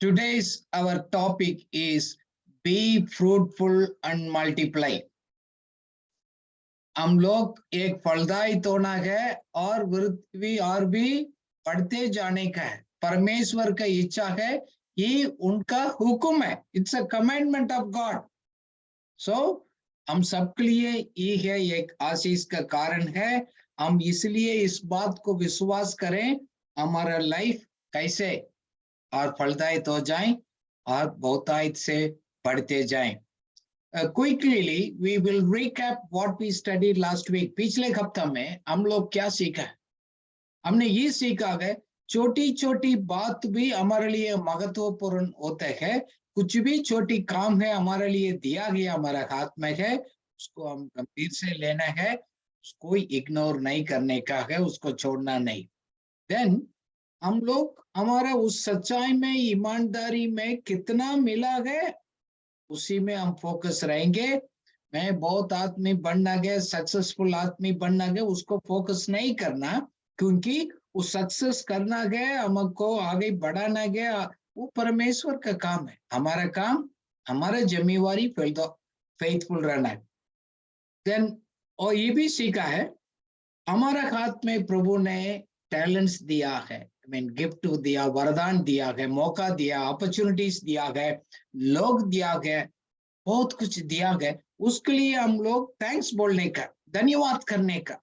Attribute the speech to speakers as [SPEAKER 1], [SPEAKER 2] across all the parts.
[SPEAKER 1] Today's our topic is be fruitful and multiply. हम लोग एक फलदायी तोड़ना है और वृद्धि और भी बढ़ते जाने का है। परमेश्वर का इच्छा है, ये उनका हुक्म है। It's a commandment of God. So हम सबके लिए ये है, एक आशीष का कारण है। हम इसलिए इस बात को विश्वास करें, हमारा लाइफ कैसे और फलदायित हो जाए और बहुतायत से बढ़ते जाएं। Quickly we will recap what we studied last week. पिछले हफ्ते में हम लोग क्या सीखा है? हमने ये सीखा है छोटी छोटी बात भी हमारे लिए महत्वपूर्ण होते हैं। कुछ भी छोटी काम है हमारे लिए दिया गया हमारे हाथ में है, उसको हम गंभीर से लेना है, उसको इग्नोर नहीं करने का है, उसको छोड़ना नहीं। देन हम लोग हमारा उस सच्चाई में, ईमानदारी में कितना मिला है, उसी में हम फोकस रहेंगे। मैं बहुत आदमी बनना गया, सक्सेसफुल आदमी बनना गया, उसको फोकस नहीं करना, क्योंकि वो सक्सेस करना गया, हमको आगे बढ़ाना गया, वो परमेश्वर का काम है। हमारा काम, हमारा जिम्मेवारी फेथफुल रहना है। देन और ये भी सीखा है, हमारा हाथ में प्रभु ने टैलेंट्स दिया है, गिफ्ट दिया, वरदान दिया है, मौका दिया, अपॉर्चुनिटीज दिया है, लोग दिया है, बहुत कुछ दिया गया। उसके लिए हम लोग थैंक्स बोलने का, धन्यवाद करने का।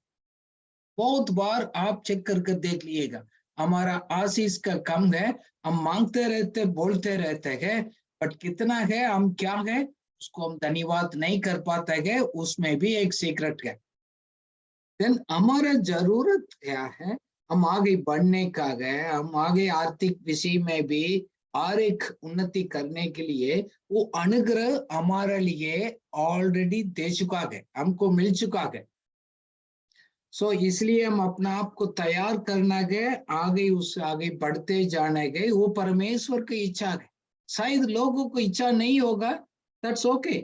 [SPEAKER 1] बहुत बार आप चेक करके देख लीजिएगा, हमारा आशीष का कम है, हम मांगते रहते, बोलते रहते हैं, बट कितना है, हम क्या है, उसको हम धन्यवाद नहीं कर पाते हैं। उसमें भी एक सीक्रेट है। देन हमारा जरूरत क्या है, हम आगे बढ़ने का है, हम आगे आर्थिक विषय में भी और एक उन्नति करने के लिए वो अनुग्रह हमारे लिए ऑलरेडी दे चुका है, हमको मिल चुका है। सो इसलिए हम अपना आप को तैयार करना गए, आगे उससे आगे बढ़ते जाने गए। वो परमेश्वर की इच्छा है। शायद लोगों को इच्छा नहीं होगा, that's okay,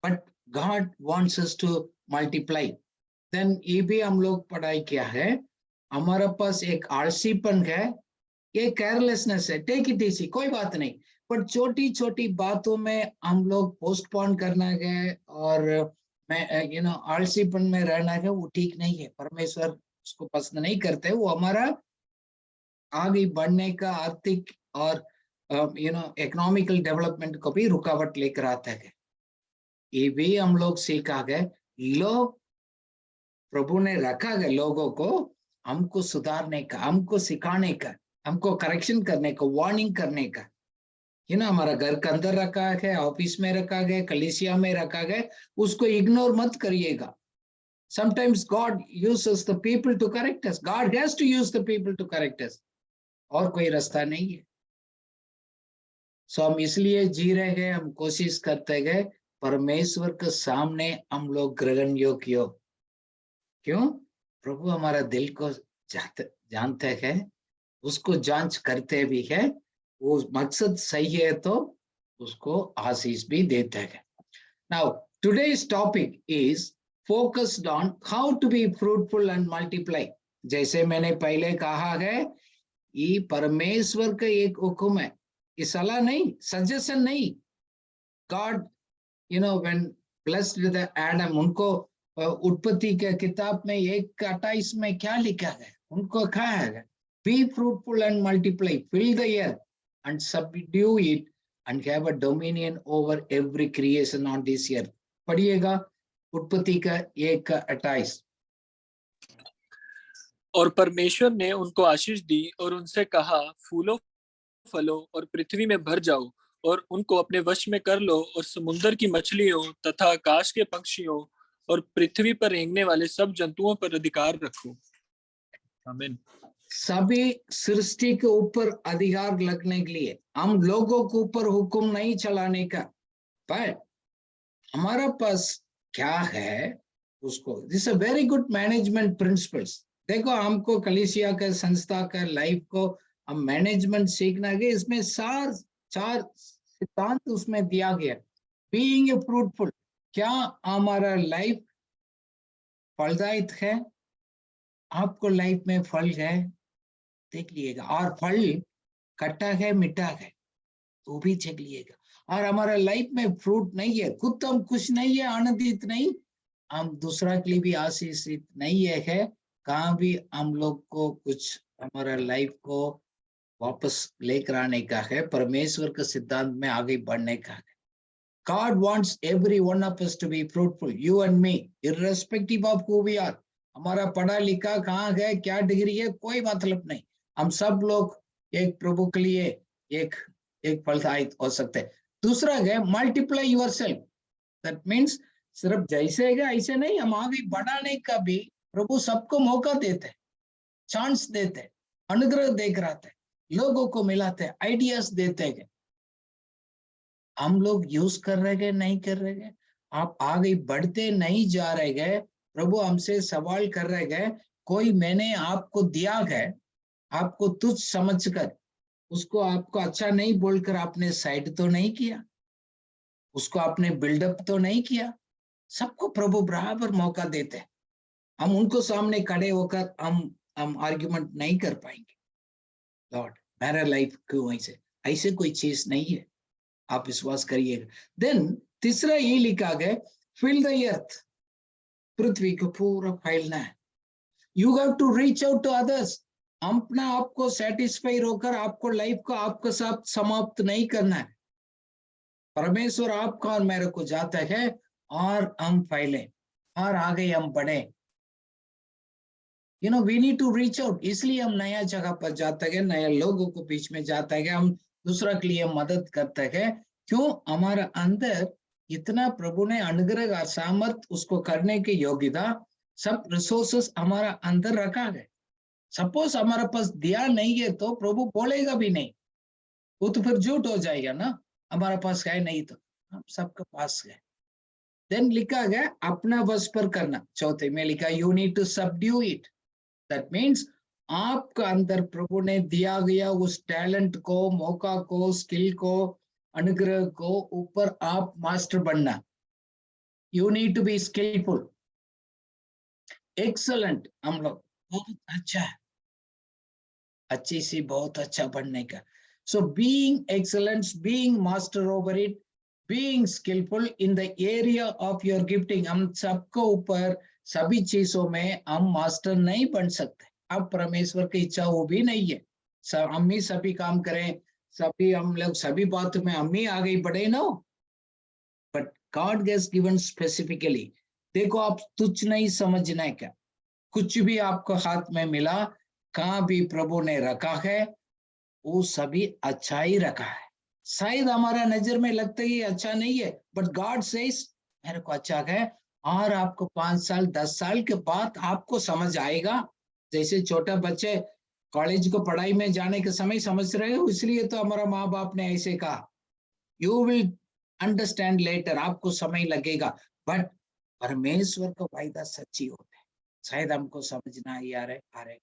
[SPEAKER 1] but God wants us to multiply. Then ये भी हम लोग पढ़ाई किया है, हमारे पास एक आलसीपन है, ये केयरलेसनेस है, टेक इट इजी, कोई बात नहीं। पर छोटी छोटी बातों में हम लोग पोस्टपोन करना है और मैं आलसीपन में रहना है, वो ठीक नहीं है। परमेश्वर उसको पसंद नहीं करते। वो हमारा आगे बढ़ने का, आर्थिक और इकोनॉमिकल डेवलपमेंट को भी रुकावट लेकर आता है। ये भी हम लोग सीखा गए। लोग प्रभु ने रखा है लोगों को हमको सुधारने का, हमको सिखाने का, हमको करेक्शन करने का, वार्निंग करने का। हमारा घर के अंदर रखा है, ऑफिस में रखा गया, कलीसिया में रखा गया, उसको इग्नोर मत करिएगा। Sometimes God uses the people to correct us, God has to use the people to correct us, और कोई रास्ता नहीं है। सो हम इसलिए जी रहे हैं, हम कोशिश करते गए परमेश्वर के सामने हम लोग ग्रहण योग्य हो। क्यों? प्रभु हमारा दिल को जानते हैं, उसको जांच करते भी है, वो मकसद सही है तो उसको आशीष भी देते हैं। Now today's topic is focused on how to be fruitful and multiply. जैसे मैंने पहले कहा है, ये परमेश्वर का एक हुक्म है, ये सलाह नहीं, सजेशन नहीं। God when blessed the Adam, उनको उत्पत्ति के किताब में 1:28 में क्या लिखा है, उनको कहा है be fruitful and multiply, fill the earth and subdue it and have a dominion over every creation on this earth। पढ़िएगा उत्पत्ति का 1:28।
[SPEAKER 2] और परमेश्वर ने उनको आशीष दी और उनसे कहा, फूलो फलो और पृथ्वी में भर जाओ और उनको अपने वश में कर लो और समुद्र की मछलियों तथा आकाश के पक्षियों और पृथ्वी पर रेंगने वाले सब जंतुओं पर अधिकार रखो। आमीन।
[SPEAKER 1] सभी सृष्टि के ऊपर अधिकार लगने के लिए, हम लोगों के ऊपर हुक्म नहीं चलाने का, पर हमारा पास क्या है उसको, this a very good management principles. देखो, हमको कलीसिया का, संस्था का लाइफ को हम मैनेजमेंट सीखना है। इसमें चार सिद्धांत उसमें दिया गया। बीइंग ए फ्रूटफुल, क्या हमारा लाइफ फलदायक है? आपको लाइफ में फल है, देख लीजिएगा। और फल खट्टा है, मीठा है, तो भी चेक लिएगा। और हमारा लाइफ में फ्रूट नहीं है, खुद तो हम खुश नहीं है, आनंदित नहीं, हम दूसरा के लिए भी आशीषित नहीं है, कहाँ भी हम लोग को कुछ हमारा लाइफ को वापस लेकर आने का है, परमेश्वर के सिद्धांत में आगे बढ़ने का है। God wants every one of us to be fruitful, you and me, irrespective of who we are. हमारा पढ़ा लिखा कहाँ है, क्या डिग्री है, कोई मतलब नहीं, हम सब लोग एक प्रभु के लिए एक एक फलदायी हो सकते हैं। दूसरा है मल्टीप्लाई योरसेल्फ, दैट मीन्स सिर्फ जैसे है ऐसे नहीं, हम आगे बढ़ाने का भी प्रभु सबको मौका देते, चांस देते, अनुग्रह देकर आते, लोगों को मिलाते, आइडियाज देते हैं। हम लोग यूज कर रहे हैं, नहीं कर रहे हैं, आप आगे बढ़ते नहीं जा रहे हैं। प्रभु हमसे सवाल कर रहे हैं, कोई मैंने आपको दिया है, आपको तुच्छ समझकर उसको आपको अच्छा नहीं बोलकर आपने साइड तो नहीं किया, उसको आपने बिल्डअप तो नहीं किया। सबको प्रभु बराबर मौका देते हैं। हम उनको सामने खड़े होकर हम आर्ग्यूमेंट नहीं कर पाएंगे, लॉर्ड मेरा लाइफ क्यों ऐसे कोई चीज नहीं है, आप विश्वास करिएगा। देन तीसरा ये लिखा गया, फिल द अर्थ, पृथ्वी को पूरा फैलना है। You have to reach out to others, अपना आपको सेटिस्फाई होकर आपको लाइफ को आपके साथ समाप्त नहीं करना है। परमेश्वर आपका और मेरे को जाता है और हम फैले और आगे हम बढ़े। You know we need to reach out, इसलिए हम नया जगह पर जाते हैं, नए लोगों को बीच में जाते हैं, हम दूसरा के लिए मदद करते हैं। क्यों? हमारा अंदर इतना प्रभु ने अनुग्रह सामर्थ उसको करने की योग्यता, सब रिसोर्सेस हमारा अंदर रखा है। सपोज हमारे पास दिया नहीं है तो प्रभु बोलेगा भी नहीं, वो तो फिर झूठ हो जाएगा ना, हमारा पास है नहीं तो, हम सबके पास है। देन लिखा गया अपना वश पर करना, चौथे में लिखा you need to subdue it, that means आपका अंदर प्रभु ने दिया गया उस टैलेंट को, मौका को, स्किल को, अनुग्रह को ऊपर आप मास्टर बनना। You need to be skilful, excellent, हम लोग बहुत अच्छा है, अच्छी सी बहुत अच्छा बनने का। So being excellence, being master over it, being skilful in the area of your gifting. हम सबको ऊपर सभी चीजों में हम मास्टर नहीं बन सकते, अब परमेश्वर की इच्छा वो भी नहीं है सब हम ही सभी काम करें, सभी हम लोग सभी बातों में हम ही आगे बढ़े ना। But God has given specifically, देखो आप तुच्छ नहीं समझना है, क्या कुछ भी आपको हाथ में मिला, कहाँ भी प्रभु ने रखा है वो सभी अच्छा ही रखा है। शायद हमारा नजर में लगता है ये अच्छा नहीं है, बट गॉड सेज मेरे को अच्छा है, और आपको 5 साल 10 साल के बाद आपको समझ आएगा। जैसे छोटा बच्चे कॉलेज को पढ़ाई में जाने के समय समझ रहे हो, इसलिए तो हमारा माँ बाप ने ऐसे कहा, यू विल अंडरस्टैंड लेटर, आपको समय लगेगा, बट परमेश्वर का वायदा सच्ची होता है, शायद हमको समझना ही आ रहा है।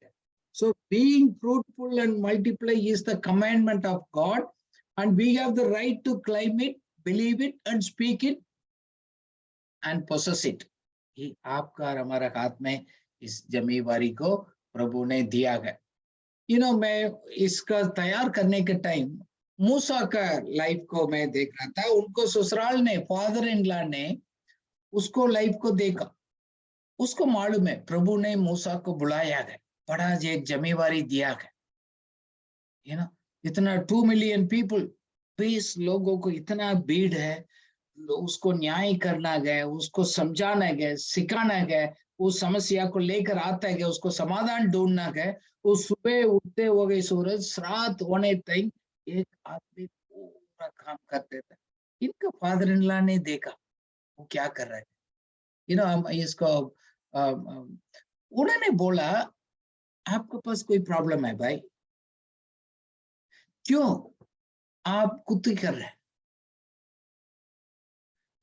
[SPEAKER 1] So being fruitful and multiply is the commandment of God, and we have the right to claim it, believe it, and speak it, and possess it. ये आपका और हमारा हाथ में इस जिम्मेवारी को प्रभु ने दिया है। मैं इसका तैयार करने के टाइम मूसा का लाइफ को मैं देख रहा था, उनको ससुराल ने, फादर इन लॉ ने उसको लाइफ को देखा, उसको मालूम है प्रभु ने मूसा को बुलाया है, बड़ा एक जिम्मेवारी दिया है। इतना 2 मिलियन पीपल, 20 लोगों को इतना भीड़ है, उसको न्याय करना गया, उसको समझाना गया, सिखाना गया, उस समस्या को लेकर आता है, उसको समाधान ढूंढना गया। उस सुबह उठते हो गए सूरज, रात होने तक एक आदमी पूरा काम करते थे। इनका फादर इन लॉ ने देखा वो क्या कर रहा है। हम इसको उन्होंने बोला, आपके पास कोई प्रॉब्लम है भाई, क्यों आप कुत्ती कर रहे हैं?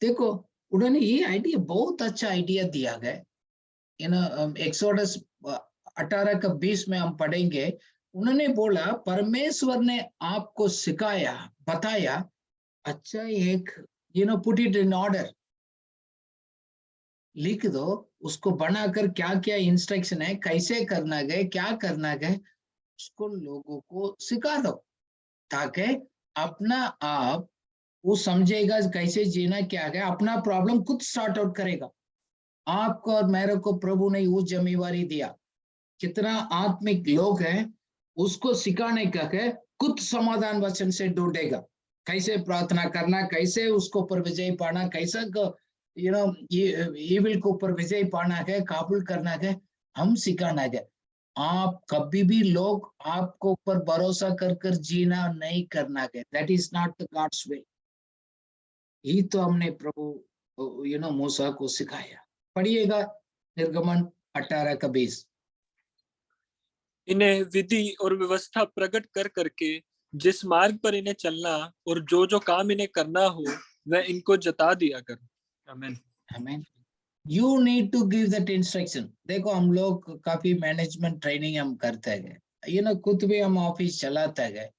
[SPEAKER 1] देखो उन्होंने ये आइडिया, बहुत अच्छा आइडिया दिया गया। एक्सोडस 18:20 में हम पढ़ेंगे, उन्होंने बोला परमेश्वर ने आपको सिखाया, बताया, अच्छा एक पुट इट इन ऑर्डर, लिख दो, उसको बनाकर क्या क्या इंस्ट्रक्शन है, कैसे करना गए, क्या करना गए, उसको लोगों को सिखा दो, ताकि अपना आप वो समझेगा कैसे जीना क्या है, अपना प्रॉब्लम खुद सॉर्ट आउट करेगा। आपको और मेरे को प्रभु ने वो जिम्मेवारी दिया। कितना आत्मिक लोग हैं, उसको सिखाने का है, खुद समाधान वचन से ढूंढेगा कैसे प्रार्थना करना, कैसे उसको ऊपर विजय पाना, कैसे ईविल को ऊपर विजय पाना है, काबुल करना है, हम सिखाना है। आप कभी भी लोग आपको ऊपर भरोसा कर कर जीना नहीं करना है, that is not the God's way. ही तो हमने प्रभु मूसा को सिखाया। पढ़िएगा निर्गमन 18 का 20।
[SPEAKER 2] इन्हें विधि और व्यवस्था प्रकट कर करके जिस मार्ग पर इन्हें चलना और जो जो काम इन्हें करना हो वह इनको जता दिया कर। आमीन।
[SPEAKER 1] आमीन। You need to give that instruction. देखो हम लोग काफी मैनेजमेंट ट्रेनिंग हम करते गए, खुद भी हम ऑफिस चलाते गए।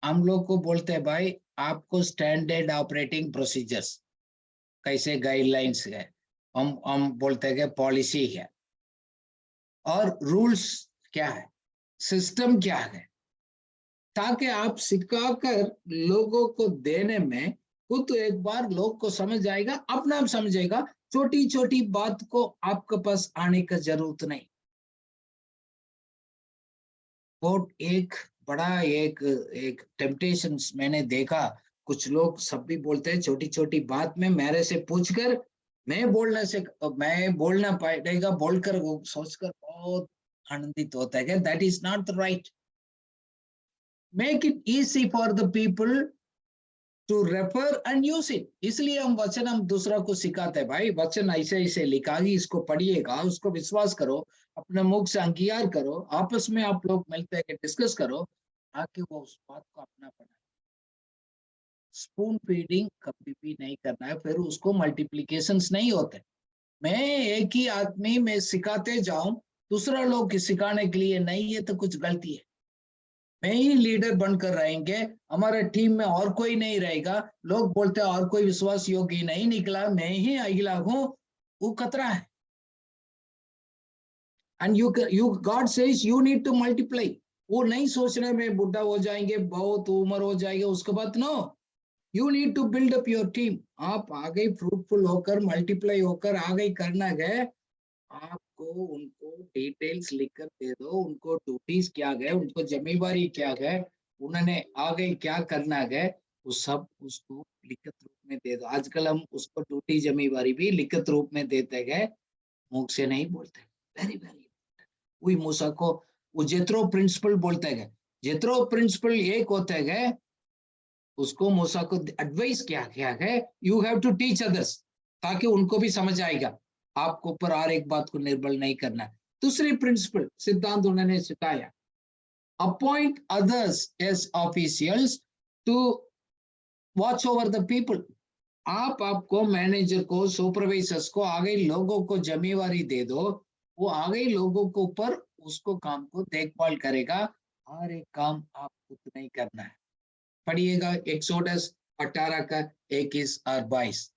[SPEAKER 1] हम लोग को बोलते हैं भाई आपको स्टैंडर्ड ऑपरेटिंग प्रोसीजर्स कैसे गाइडलाइंस है, हम बोलते हैं पॉलिसी है और रूल्स क्या है, सिस्टम क्या है, ताकि आप सिखाकर लोगों को देने में खुद एक बार लोग को समझ आएगा, अपना आप समझेगा। छोटी छोटी बात को आपके पास आने का जरूरत नहीं। बहुत एक बड़ा एक टेम्पटेशन मैंने देखा, कुछ लोग सब भी बोलते हैं छोटी छोटी बात में मेरे से पूछकर मैं बोलना पाएगा बोलकर वो सोचकर बहुत आनंदित होता है। That is not the right. Make it easy for the people to refer and use it. इसलिए हम दूसरा को सिखाते हैं, भाई वचन ऐसे ऐसे लिखा है, इसको पढ़िएगा, उसको विश्वास करो, अपने मुख से अंगीकार करो, आपस में आप लोग मिलते हैं डिस्कस करो, आके वो उस बात को अपना बना। स्पून फीडिंग कभी भी नहीं करना है, फिर उसको मल्टीप्लीकेशंस नहीं होते। मैं एक ही आदमी में सिखाते जाऊं, दूसरा लोग सिखाने के लिए नहीं, है तो कुछ गलती है। मैं ही लीडर बनकर रहेंगे, हमारे टीम में और कोई नहीं रहेगा, लोग बोलते हैं और कोई विश्वास योग्य नहीं निकला, मैं ही अगला हूं, वो खतरा है। And you God says you need to multiply. वो नहीं सोचने में बुढ़ा हो जाएंगे, बहुत उम्र हो जाएगी उसके बाद, no, you need to build up your team. आप आगे फ्रूटफुल होकर मल्टीप्लाई होकर आगे करना गए, आपको उनको डिटेल्स लिखकर दे दो, उनको ड्यूटीज क्या गए, उनको जिम्मेवारी क्या गए, उन्होंने आगे क्या करना गए, वो सब उसको लिखित रूप में दे दो। आजकल हम उसको ड्यूटी जिम्मेवारी भी लिखित रूप में देते गए, मुख से नहीं बोलते। वेरी वेरी वही मूसा को वो जेत्रो प्रिंसिपल बोलते गए, जेत्रो प्रिंसिपल एक होते गए, उसको मूसा को एडवाइस क्या क्या है, you have to teach others, ताकि उनको भी समझ आएगा। आपको ऊपर और एक बात को निर्बल नहीं करना। दूसरी प्रिंसिपल सिद्धांत उन्होंने सिखाया, appoint others as officials to watch over the people. आपको मैनेजर को, सुपरवाइजर्स को, आगे लोगों को जिम्मेवारी दे दो, वो आगे लोगों को ऊपर उसको काम को देखभाल करेगा, हर एक काम आप खुद नहीं करना है। पढ़िएगा एक्सोडस 18 का 21 और 22।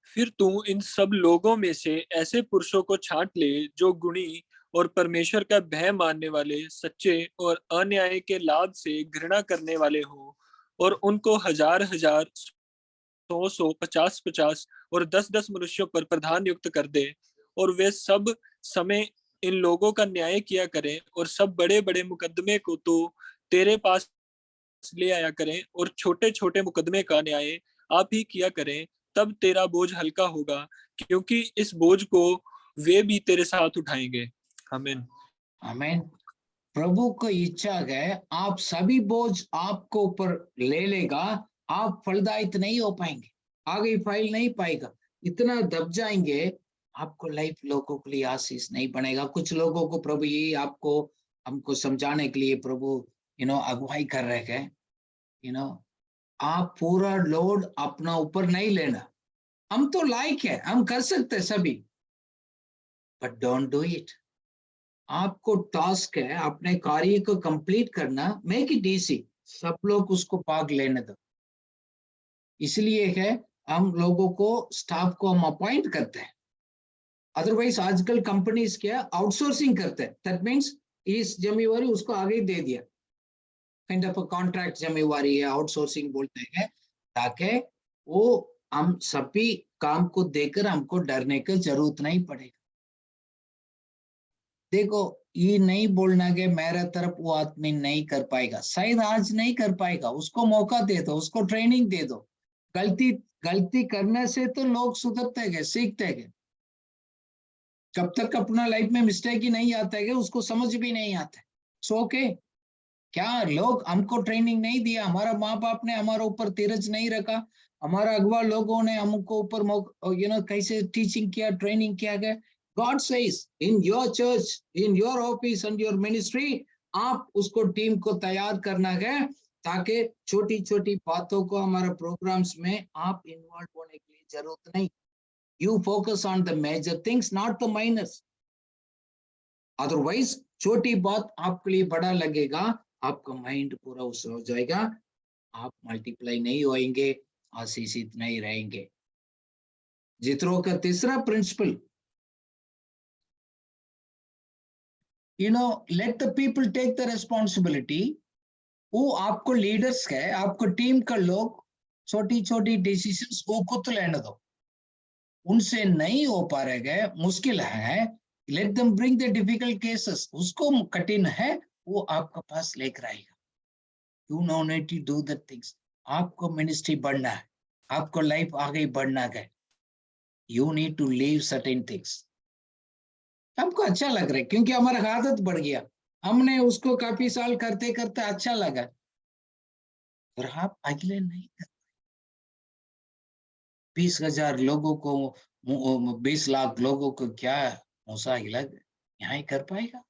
[SPEAKER 2] फिर तू इन सब लोगों में से ऐसे पुरुषों को छांट ले जो गुणी और परमेश्वर का भय मानने वाले, सच्चे और अन्याय के लाभ से घृणा करने वाले हों, और उनको 1000 1000, 100 100, 50 50 और 10 10 मनुष्यों पर प्रधान नियुक्त कर दे, और वे सब समय इन लोगों का न्याय किया करें, और सब बड़े बड़े मुकदमे को तो तेरे पास ले आया करें, और छोटे छोटे मुकदमे का न्याय आप ही किया करें। तब तेरा बोझ हल्का होगा, क्योंकि इस बोझ को वे भी तेरे साथ उठाएंगे। आमीन।
[SPEAKER 1] आमीन। प्रभु को इच्छा है आप सभी बोझ आपको ऊपर ले लेगा, आप फलदायित नहीं हो पाएंगे, आगे फाइल नहीं पाएगा, इतना दब जाएंगे, आपको लाइफ लोगों के लिए आशीष नहीं बनेगा। कुछ लोगों को प्रभु ये आपको हमको समझाने के लिए प्रभु अगुवाई कर रहे हैं। आप पूरा लोड अपना ऊपर नहीं लेना। हम तो लायक है, हम कर सकते हैं सभी, बट डोंट डू इट। आपको टास्क है अपने कार्य को कंप्लीट करना, मेक इट इजी, सब लोग उसको भाग लेने दो। इसलिए है हम लोगों को, स्टाफ को हम अपॉइंट करते हैं। अदरवाइज आजकल कंपनीज क्या आउटसोर्सिंग करते हैं, दैट मीन्स इस जिम्मेवारी उसको आगे दे दिया, काइंड ऑफ कॉन्ट्रैक्ट जिम्मेवारी है, आउटसोर्सिंग बोलते हैं, ताकि वो हम सभी काम को देकर हमको डरने की जरूरत नहीं पड़ेगा। देखो, ये नहीं बोलना कि मेरे तरफ वो आदमी नहीं कर पाएगा, शायद आज नहीं कर पाएगा, उसको मौका दे दो, उसको ट्रेनिंग दे दो। गलती गलती करने से तो लोग सुधरते गए, सीखते गए। जब तक अपना लाइफ में मिस्टेक ही नहीं आता है उसको समझ भी नहीं आता। सो ओके, क्या लोग हमको ट्रेनिंग नहीं दिया, हमारा माँ बाप ने हमारे ऊपर धीरज नहीं रखा, हमारा अगवा लोगों ने हमको ऊपर कैसे टीचिंग किया, ट्रेनिंग किया गया। God says in your church, in your office and your ministry, आप उसको टीम को तैयार करना है, ताकि छोटी छोटी बातों को हमारे प्रोग्राम्स में आप इन्वॉल्व होने की जरूरत नहीं। You focus on the major things, not the minors. Otherwise छोटी बात आपके लिए बड़ा लगेगा, आपका माइंड पूरा उस हो जाएगा, आप मल्टीप्लाई नहीं होएंगे, आशीषित नहीं रहेंगे। जित्रो का तीसरा principle, let the people take the responsibility. वो आपको लीडर्स है, आपको टीम का लोग छोटी छोटी डिसीजंस वो खुद लेने दो, उनसे नहीं हो पा रहे, मुश्किल है, let them bring the difficult cases, उसको कठिन है वो आपके पास लेकर आएगा। You no need to do the things. आपको मिनिस्ट्री बढ़ना है, आपको लाइफ आगे बढ़ना है, you need to leave certain things. हमको अच्छा लग रहा है क्योंकि हमारा आदत बढ़ गया, हमने उसको काफी साल करते करते अच्छा लगा, और आप अगले नहीं कर 20,000 लोगों को, 20 लाख लोगों को क्या मूसा लग यहाँ ही कर पाएगा?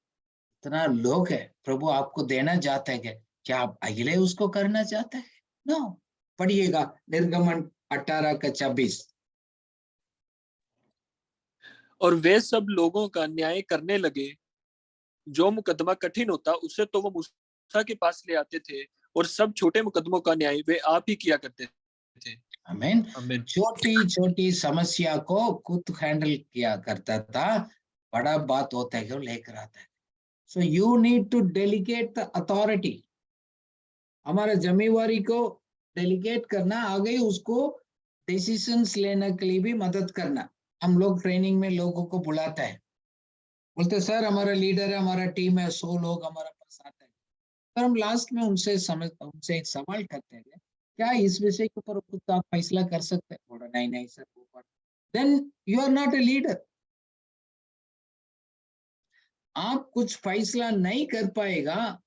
[SPEAKER 1] इतना लोग है प्रभु आपको देना चाहते हैं, क्या आप अगले उसको करना चाहते हैं? नो। पढ़िएगा निर्गमन 18:26।
[SPEAKER 2] और वे सब लोगों का न्याय करने लगे, जो मुकदमा कठिन होता उसे तो वो मूसा के पास ले आते थे, और सब छोटे मुकदमों का न्याय वे आप ही किया करते थे।
[SPEAKER 1] आमीन।
[SPEAKER 2] आमीन।
[SPEAKER 1] छोटी छोटी समस्या को खुद हैंडल किया करता था, बड़ा बात होता है कि वो लेकर आता है। So you need to delegate the authority. हमारा जिम्मेवारी को डेलीगेट करना, आगे उसको डिसीजंस लेने के लिए भी मदद करना। हम लोग ट्रेनिंग में लोगों को बुलाते हैं, बोलते सर हमारा लीडर है, हमारा टीम है, 100 लोग हमारे पास आते हैं, पर हम लास्ट में उनसे एक सवाल करते हैं, क्या इस विषय के ऊपर खुद आप फैसला कर सकते हैं? बोला नहीं नहीं सर, ऊपर। Then you are not a leader. आप कुछ फैसला नहीं कर पाएगा,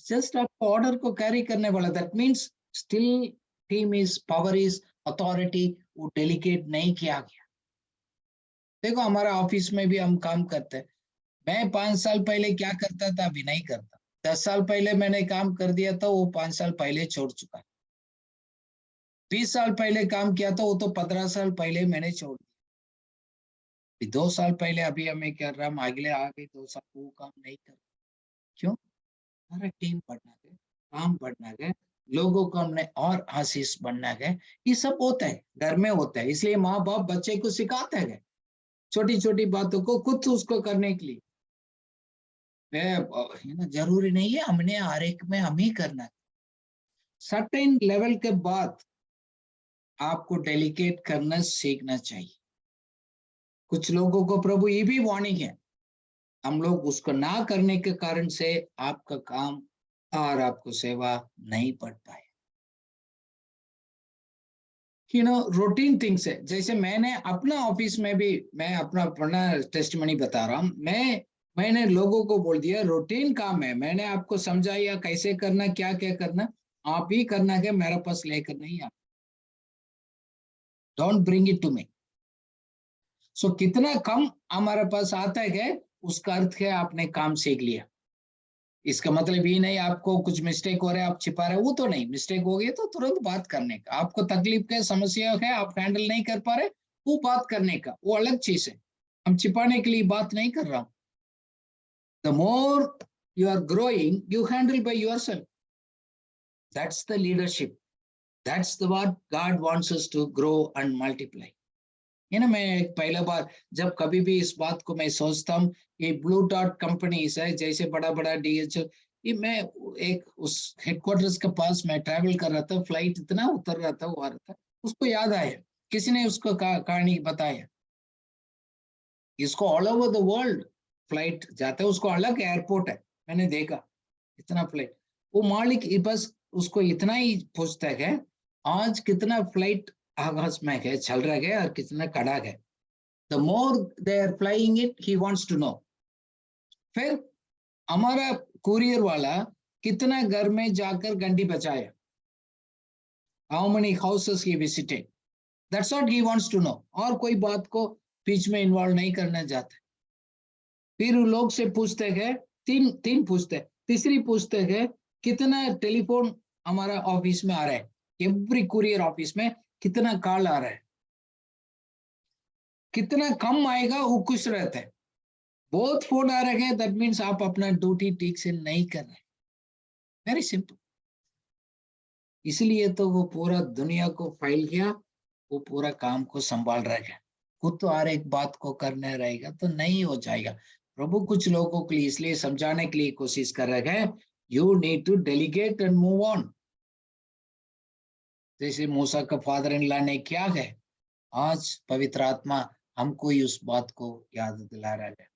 [SPEAKER 1] जस्ट आपको ऑर्डर को कैरी करने वाला, that means still team is power is authority, वो डेलीगेट नहीं किया गया। देखो हमारा ऑफिस में भी हम काम करते हैं, मैं 5 साल पहले क्या करता था अभी नहीं करता, 10 साल पहले मैंने काम कर दिया था, वो 5 साल पहले छोड़ चुका, 20 साल पहले काम किया था, वो तो 15 साल पहले मैंने छोड़ दिया। 2 साल पहले अभी हमें कर रहा, हम अगले आगे 2 साल वो काम नहीं कर। क्यों? हमारा टीम बढ़ना है, काम बढ़ना है, लोगों को हमने और आशीष बनना है। ये सब होता है, घर में होता है, इसलिए माँ बाप बच्चे को सिखाते हैं छोटी छोटी बातों को खुद उसको करने के लिए। जरूरी नहीं है हमने हर एक में हम ही करना है। सर्टेन लेवल के बाद आपको डेलीगेट करना सीखना चाहिए। कुछ लोगों को प्रभु ये भी वार्निंग है, हम लोग उसको ना करने के कारण से आपका काम और आपको सेवा नहीं बढ़ पाए। रूटीन थिंग्स है, जैसे मैंने अपना ऑफिस में भी, मैं अपना टेस्टिमनी बता रहा हूँ, मैंने लोगों को बोल दिया रूटीन काम है, मैंने आपको समझाया कैसे करना, क्या क्या करना, आप ही करना है, मेरे पास लेकर नहीं आप, don't bring it to me. So कितना कम हमारे पास आता है उसका अर्थ है आपने काम सीख लिया। इसका मतलब ये नहीं आपको कुछ मिस्टेक हो रहा है आप छिपा रहे, वो तो नहीं, मिस्टेक हो गई तो तुरंत बात करने का, आपको तकलीफ है, समस्या है, आप हैंडल नहीं कर पा रहे, वो बात करने का, वो अलग चीज है, हम छिपाने के लिए बात नहीं कर रहा हूं। The more you are growing you handle by yourself, that's the leadership, that's the what God wants us to grow and multiply. है ना, मैं पहला बार जब कभी भी इस बात को मैं सोचता हूँ, ये ब्लू डॉट कंपनीज है, जैसे बड़ा बड़ा डीएचएल, ये मैं एक उस हेडक्वार्टर्स के पास मैं ट्रैवल कर रहा था, फ्लाइट इतना उतर रहा था, वो आ रहा था, उसको याद आया, किसी ने उसको कहानी बताया। इसको all over the world flight जाता है, उसको अलग एयरपोर्ट है, मैंने देखा इतना फ्लाइट। वो मालिक बस उसको इतना ही पूछता है आज कितना फ्लाइट आकाश में है, चल रहा है और कितना खड़ा है। The more they are flying it he wants to know. फिर हमारा कुरियर वाला कितना घर में जाकर घंटी बचाया, how many houses he visited, that's what he wants to know. और कोई बात को बीच में इन्वॉल्व नहीं करना चाहते। फिर लोग से पूछते हैं, तीन तीन पूछते हैं, तीसरी पूछते हैं कितना टेलीफोन हमारा ऑफिस में आ रहा है, एवरी कुरियर ऑफिस में कितना कॉल आ रहा है, कितना कम आएगा वो खुश रहते हैं। बहुत फोन आ रहे हैं, दैट मीन्स आप अपना ड्यूटी ठीक से नहीं कर रहे। Very simple. इसलिए तो वो पूरा दुनिया को फैल गया, वो पूरा काम को संभाल रहा है। खुद तो हर एक बात को करने रहेगा तो नहीं हो जाएगा। प्रभु कुछ लोगों के लिए इसलिए समझाने के लिए कोशिश कर रहे हैं, you need to delegate and move on. जैसे मूसा का फादर इन लॉ ने क्या है, आज पवित्र आत्मा हमको ही उस बात को याद दिला रहा है।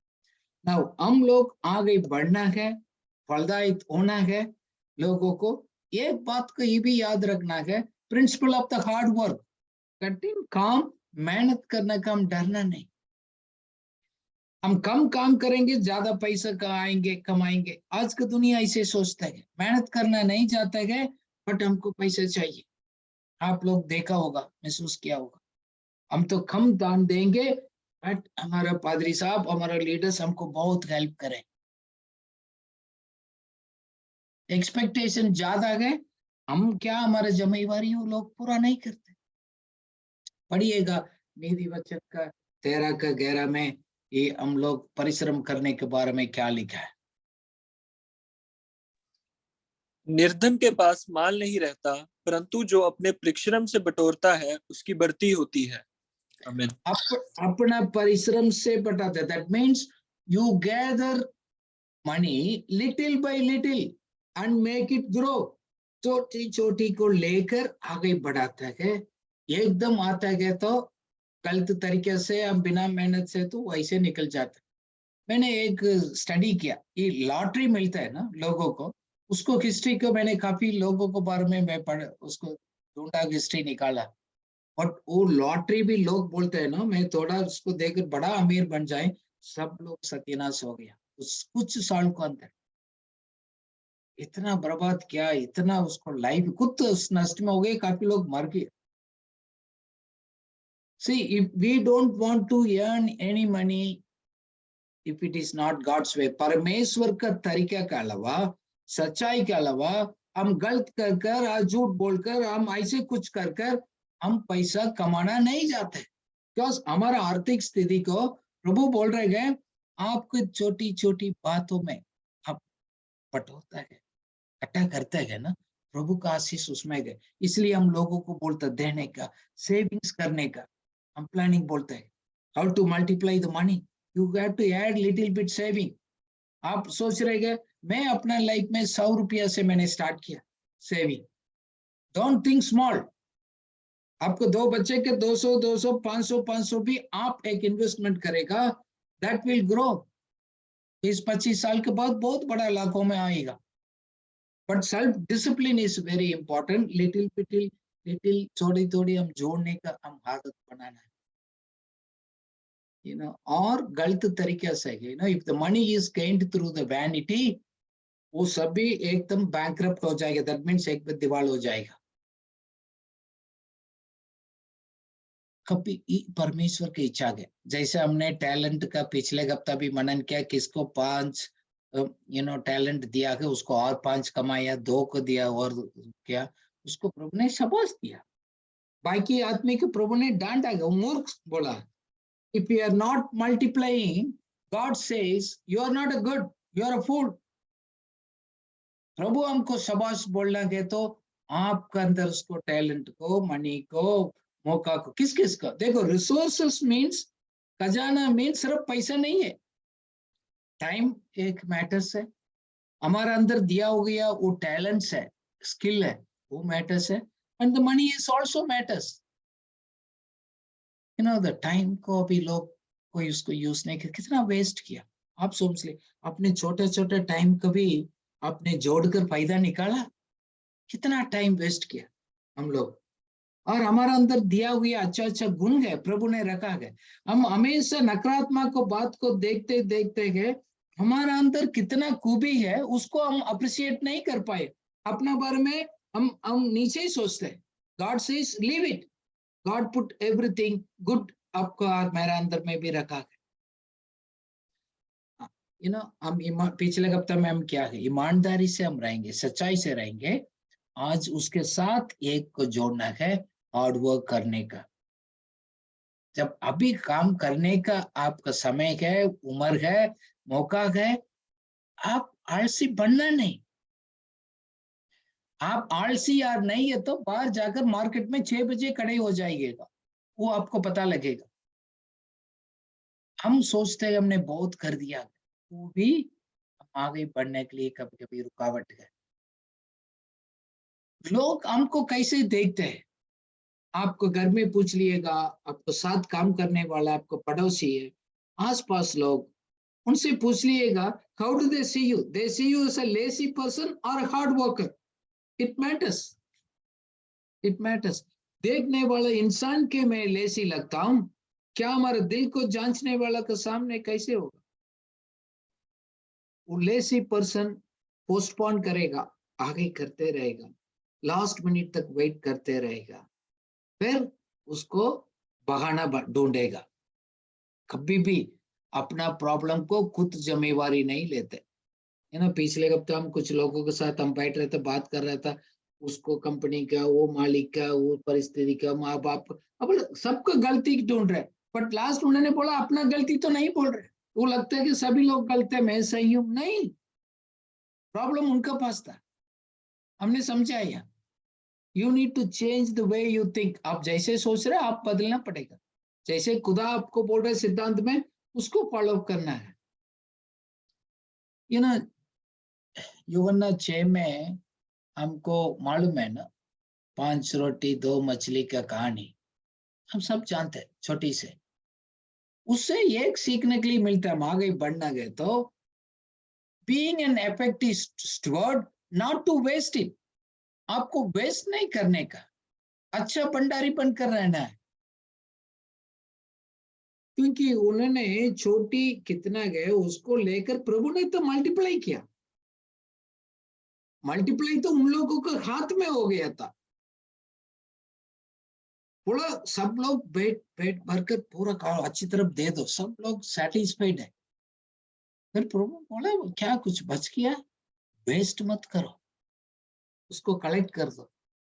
[SPEAKER 1] नाउ हम लोग आगे बढ़ना है, फलदायित होना है लोगों को। एक बात को ये भी याद रखना है, principle of the hard work, कठिन काम मेहनत करने का हम डरना नहीं। हम कम काम करेंगे ज्यादा पैसा कमाएंगे। आज की दुनिया ऐसे सोचता है, मेहनत करना नहीं चाहता है बट हमको पैसा चाहिए। आप लोग देखा होगा, महसूस किया होगा, हम तो कम दान देंगे बट हमारा पादरी साहब, हमारा लीडर्स हमको बहुत हेल्प करें। एक्सपेक्टेशन ज्यादा है, हम क्या हमारा जिम्मेवारी वो लोग पूरा नहीं करते। पढ़िएगा नीति वचन का 13 का 11 में, ये हम लोग परिश्रम करने के बारे में क्या लिखा है।
[SPEAKER 2] निर्धन के पास माल नहीं रहता, परंतु जो अपने परिश्रम से बटोरता है उसकी बढ़ती होती है। आमीन।
[SPEAKER 1] अपना परिश्रम से बटाते, that means you gather money little by little and make it grow. छोटी छोटी को लेकर आगे बढ़ाता है। एकदम आता है तो गलत तरीके से, हम बिना मेहनत से तो वैसे निकल जाता है। मैंने एक स्टडी किया, ये लॉटरी मिलता है ना लोगों को, उसको हिस्ट्री को मैंने काफी लोगों को बारे में मैं पढ़ उसको ढूंढा, हिस्ट्री निकाला। और वो लॉटरी भी लोग बोलते हैं ना, मैं थोड़ा उसको देकर बड़ा अमीर बन जाए, सब लोग सत्यानाश हो गया उस कुछ साल को अंदर। इतना बर्बाद किया, इतना उसको लाइफ खुद तो नष्ट में हो गए, काफी लोग मर गए। See, if we don't want to earn any money, if it is not God's way, परमेश्वर का तरीका के अलावा, सच्चाई के अलावा हम गलत कर कर, झूठ बोलकर, हम ऐसे कुछ कर कर हम पैसा कमाना नहीं जाते। क्योंकि हमारा आर्थिक स्थिति को प्रभु बोल रहे हैं, आपको छोटी छोटी बातों में आप बटोरता है, इकट्ठा करते हैं ना, प्रभु का आशीष उसमें गए। इसलिए हम लोगों को बोलते देने का, सेविंग्स करने का हम प्लानिंग बोलते हैं। How to multiply the money, you have to add little bit saving. आप सोच रहे हैं मैं अपना लाइफ में 100 रुपया से मैंने स्टार्ट किया सेविंग। Don't think small. आपको 2 बच्चे के 200 200 500 500 भी आप एक इन्वेस्टमेंट करेगा, दैट विल ग्रो। 20-25 साल के बाद बहुत बड़ा लाखों में आएगा। But self discipline is very important. Little थोड़ी थोड़ी हम जोड़ने का हम आदत बनाना है। और गलत तरीके से if the money is gained through the vanity, वो सभी एकदम बैंकरप्ट हो जाएगा, दैट मीन्स एक बार दिवाल हो जाएगा। कभी परमेश्वर की इच्छा है, जैसे हमने टैलेंट का पिछले हफ्ता भी मनन किया, किसको 5 टैलेंट दिया है, उसको और 5 कमाया, 2 को दिया और क्या, उसको प्रभु ने शाबाश दिया। बाकी आदमी को प्रभु ने डांटा, मूर्ख बोला। If you are not multiplying, God says you are not a good, you are a fool. प्रभु हमको शाबाश बोलना है तो आपका अंदर उसको टैलेंट को, मनी को, मौका को, किस किस का देखो। रिसोर्सेस मीन्स, खजाना मीन्स सिर्फ पैसा नहीं है, टाइम एक मैटर्स है, हमारा अंदर दिया हो गया वो टैलेंट्स है, स्किल है, वो मैटर्स है, and the money is also matters. The time को अभी लोग कोई उसको यूज नहीं किया, कितना वेस्ट किया। आप सोच ले, अपने छोटे छोटे टाइम कभी आपने जोड़कर फायदा निकाला? कितना टाइम वेस्ट किया हम लोग। और हमारा अंदर दिया हुआ अच्छा अच्छा गुण है, प्रभु ने रखा है। हम हमेशा नकारात्मक को बात को देखते देखते गए, हमारा अंदर कितना खूबी है उसको हम अप्रिशिएट नहीं कर पाए। अपना बारे में हम नीचे ही सोचते हैं। God says leave it, God put everything good आपका मेरा अंदर में भी रखा है। हम पिछले हफ्ते में हम क्या है, ईमानदारी से हम रहेंगे, सच्चाई से रहेंगे। आज उसके साथ एक को जोड़ना है, हार्ड वर्क करने का। जब अभी काम करने का आपका समय है, उम्र है, मौका है, आप आलसी बनना नहीं। आप आलसी यार नहीं है तो बाहर जाकर मार्केट में 6 बजे खड़े हो जाइएगा, वो आपको पता लगेगा। हम सोचते हैं हमने बहुत कर दिया, वो भी आगे बढ़ने के लिए कभी कभी रुकावट है। लोग हमको कैसे देखते हैं, आपको घर में पूछ लिएगा, आपको साथ काम करने वाला, आपको पड़ोसी है, आसपास लोग, उनसे पूछ लिएगा, how do they see you? They see you as a lazy person और hard worker? It matters, it matters. देखने वाला इंसान के मैं लेजी लगता हूं, क्या हमारे दिल को जांचने वाला के सामने कैसे होगा? वो लेजी पर्सन पोस्टपोन करेगा, आगे करते रहेगा, लास्ट मिनट तक वेट करते रहेगा, फिर उसको बहाना ढूंढेगा। कभी भी अपना प्रॉब्लम को खुद जिम्मेवारी नहीं लेते। पिछले हफ्ते हम कुछ लोगों के साथ हम बैठ रहे थे, बात कर रहा था, उसको कंपनी का, वो मालिक का, वो परिस्थिति का, माँ बाप, अब सबका गलती ढूंढ रहे, बट लास्ट उन्होंने बोला अपना गलती तो नहीं बोल रहे। वो लगता है कि सभी लोग गलत है, मैं सही हूं। नहीं, प्रॉब्लम उनका पास था, हमने समझा। यहाँ you need to change the way you think. आप जैसे सोच रहे आप बदलना पड़ेगा। जैसे खुदा आपको बोल रहे सिद्धांत में, उसको फॉलो करना है। यू नो यूहन्ना 6 में हमको मालूम है ना, 5 रोटी 2 मछली का कहानी हम सब जानते हैं, छोटी से। उससे एक सीखने के लिए मिलता है, हम आगे बढ़ना गए तो being an effective steward, not to waste it. आपको वेस्ट नहीं करने का, अच्छा भंडारी बनकर रहना है। क्योंकि उन्होंने छोटी कितना गए उसको लेकर प्रभु ने तो मल्टीप्लाई किया। मल्टीप्लाई तो उन लोगों के हाथ में हो गया था। बोला सब लोग पेट पेट भरकर पूरा खाओ, अच्छी तरफ दे दो, सब लोग सेटिस्फाइड है। फिर प्रभु बोला क्या कुछ बच गया, वेस्ट मत करो, उसको कलेक्ट कर दो।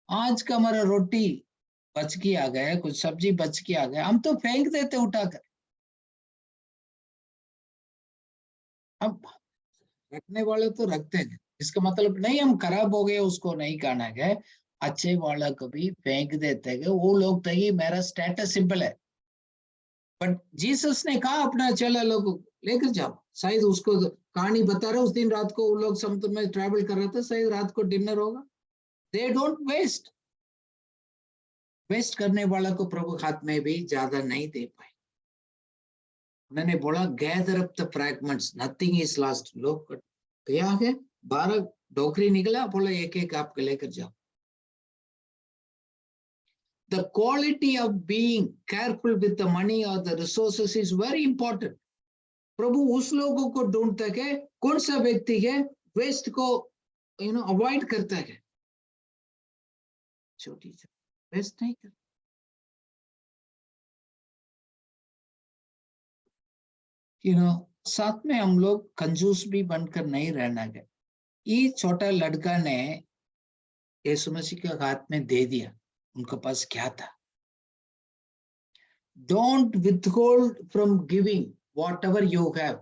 [SPEAKER 1] आज का हमारा रोटी बच के आ गया, कुछ सब्जी बच के आ गया, हम तो फेंक देते उठाकर। अब रखने वाले तो रखते हैं, इसका मतलब नहीं हम खराब हो गए उसको नहीं खाना है। अच्छे वाला को भी फेंक देते हैं, वो लोग तो ये मेरा स्टेटस सिंपल है। बट जीसस ने कहा अपना चला लोग लेकर जाओ। शायद उसको कहानी बता रहे, उस दिन रात को वो लोग समुद्र में ट्रैवल कर रहा था, शायद रात को डिनर होगा। They don't waste. वेस्ट करने वाला को प्रभु हाथ में भी ज्यादा नहीं दे पाए। उन्होंने बोला gather up the fragments, nothing is lost. लोग क्या है, 12 डोकरी निकला, बोला एक एक आपके लेकर जाओ। The quality of being careful with the money or the resources is very important. प्रभु उस लोगों को ढूंढता है, कौन सा व्यक्ति है वेस्ट को अवॉइड करता है, छोटी वेस्ट नहीं करता। साथ में हम लोग कंजूस भी बनकर नहीं रहना है। ये छोटा लड़का ने यीशु मसीह के हाथ में दे दिया, उनके पास क्या था। Don't withhold from giving whatever you have.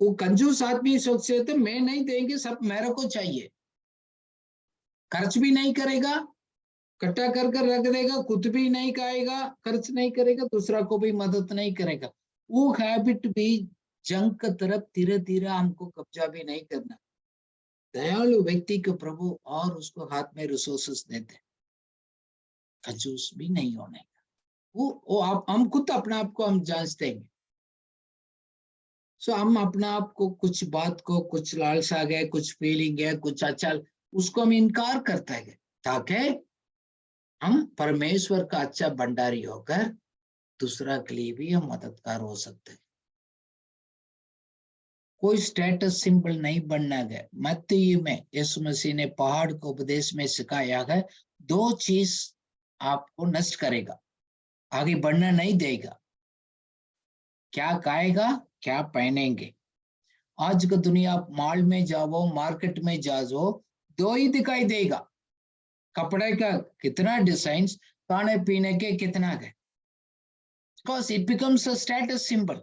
[SPEAKER 1] वो कंजूस आदमी सोचते थे मैं नहीं देंगे, सब मेरे को चाहिए, खर्च भी नहीं करेगा, इकट्ठा कर कर रख देगा, खुद भी नहीं खाएगा, खर्च नहीं करेगा, दूसरा को भी मदद नहीं करेगा। वो हैबिट भी जंग की तरफ धीरे धीरे हमको कब्जा भी नहीं करना। दयालु व्यक्ति को प्रभु और उसको हाथ में रिसोर्सेस देते, कंजूस भी नहीं होने का। वो आप हम खुद अपने आप को हम जांचते हैं। सो हम अपने आप को कुछ बात को, कुछ लालसा है, कुछ फीलिंग है, कुछ अच्छा, उसको हम इनकार करते हैं ताकि हम परमेश्वर का अच्छा भंडारी होकर दूसरा के लिए भी हम मददगार हो सकते हैं। कोई स्टेटस सिंबल नहीं बनना है। मत्ती में यीशु मसीह ने पहाड़ को उपदेश में सिखाया है, दो चीज आपको नष्ट करेगा, आगे बढ़ना नहीं देगा, क्या खाएगा, क्या पहनेंगे। आज का दुनिया, आप मॉल में जाओ, मार्केट में जाओ, दो ही दिखाई देगा, कपड़े का कितना डिजाइन, खाने पीने के कितना है, because it becomes a status symbol.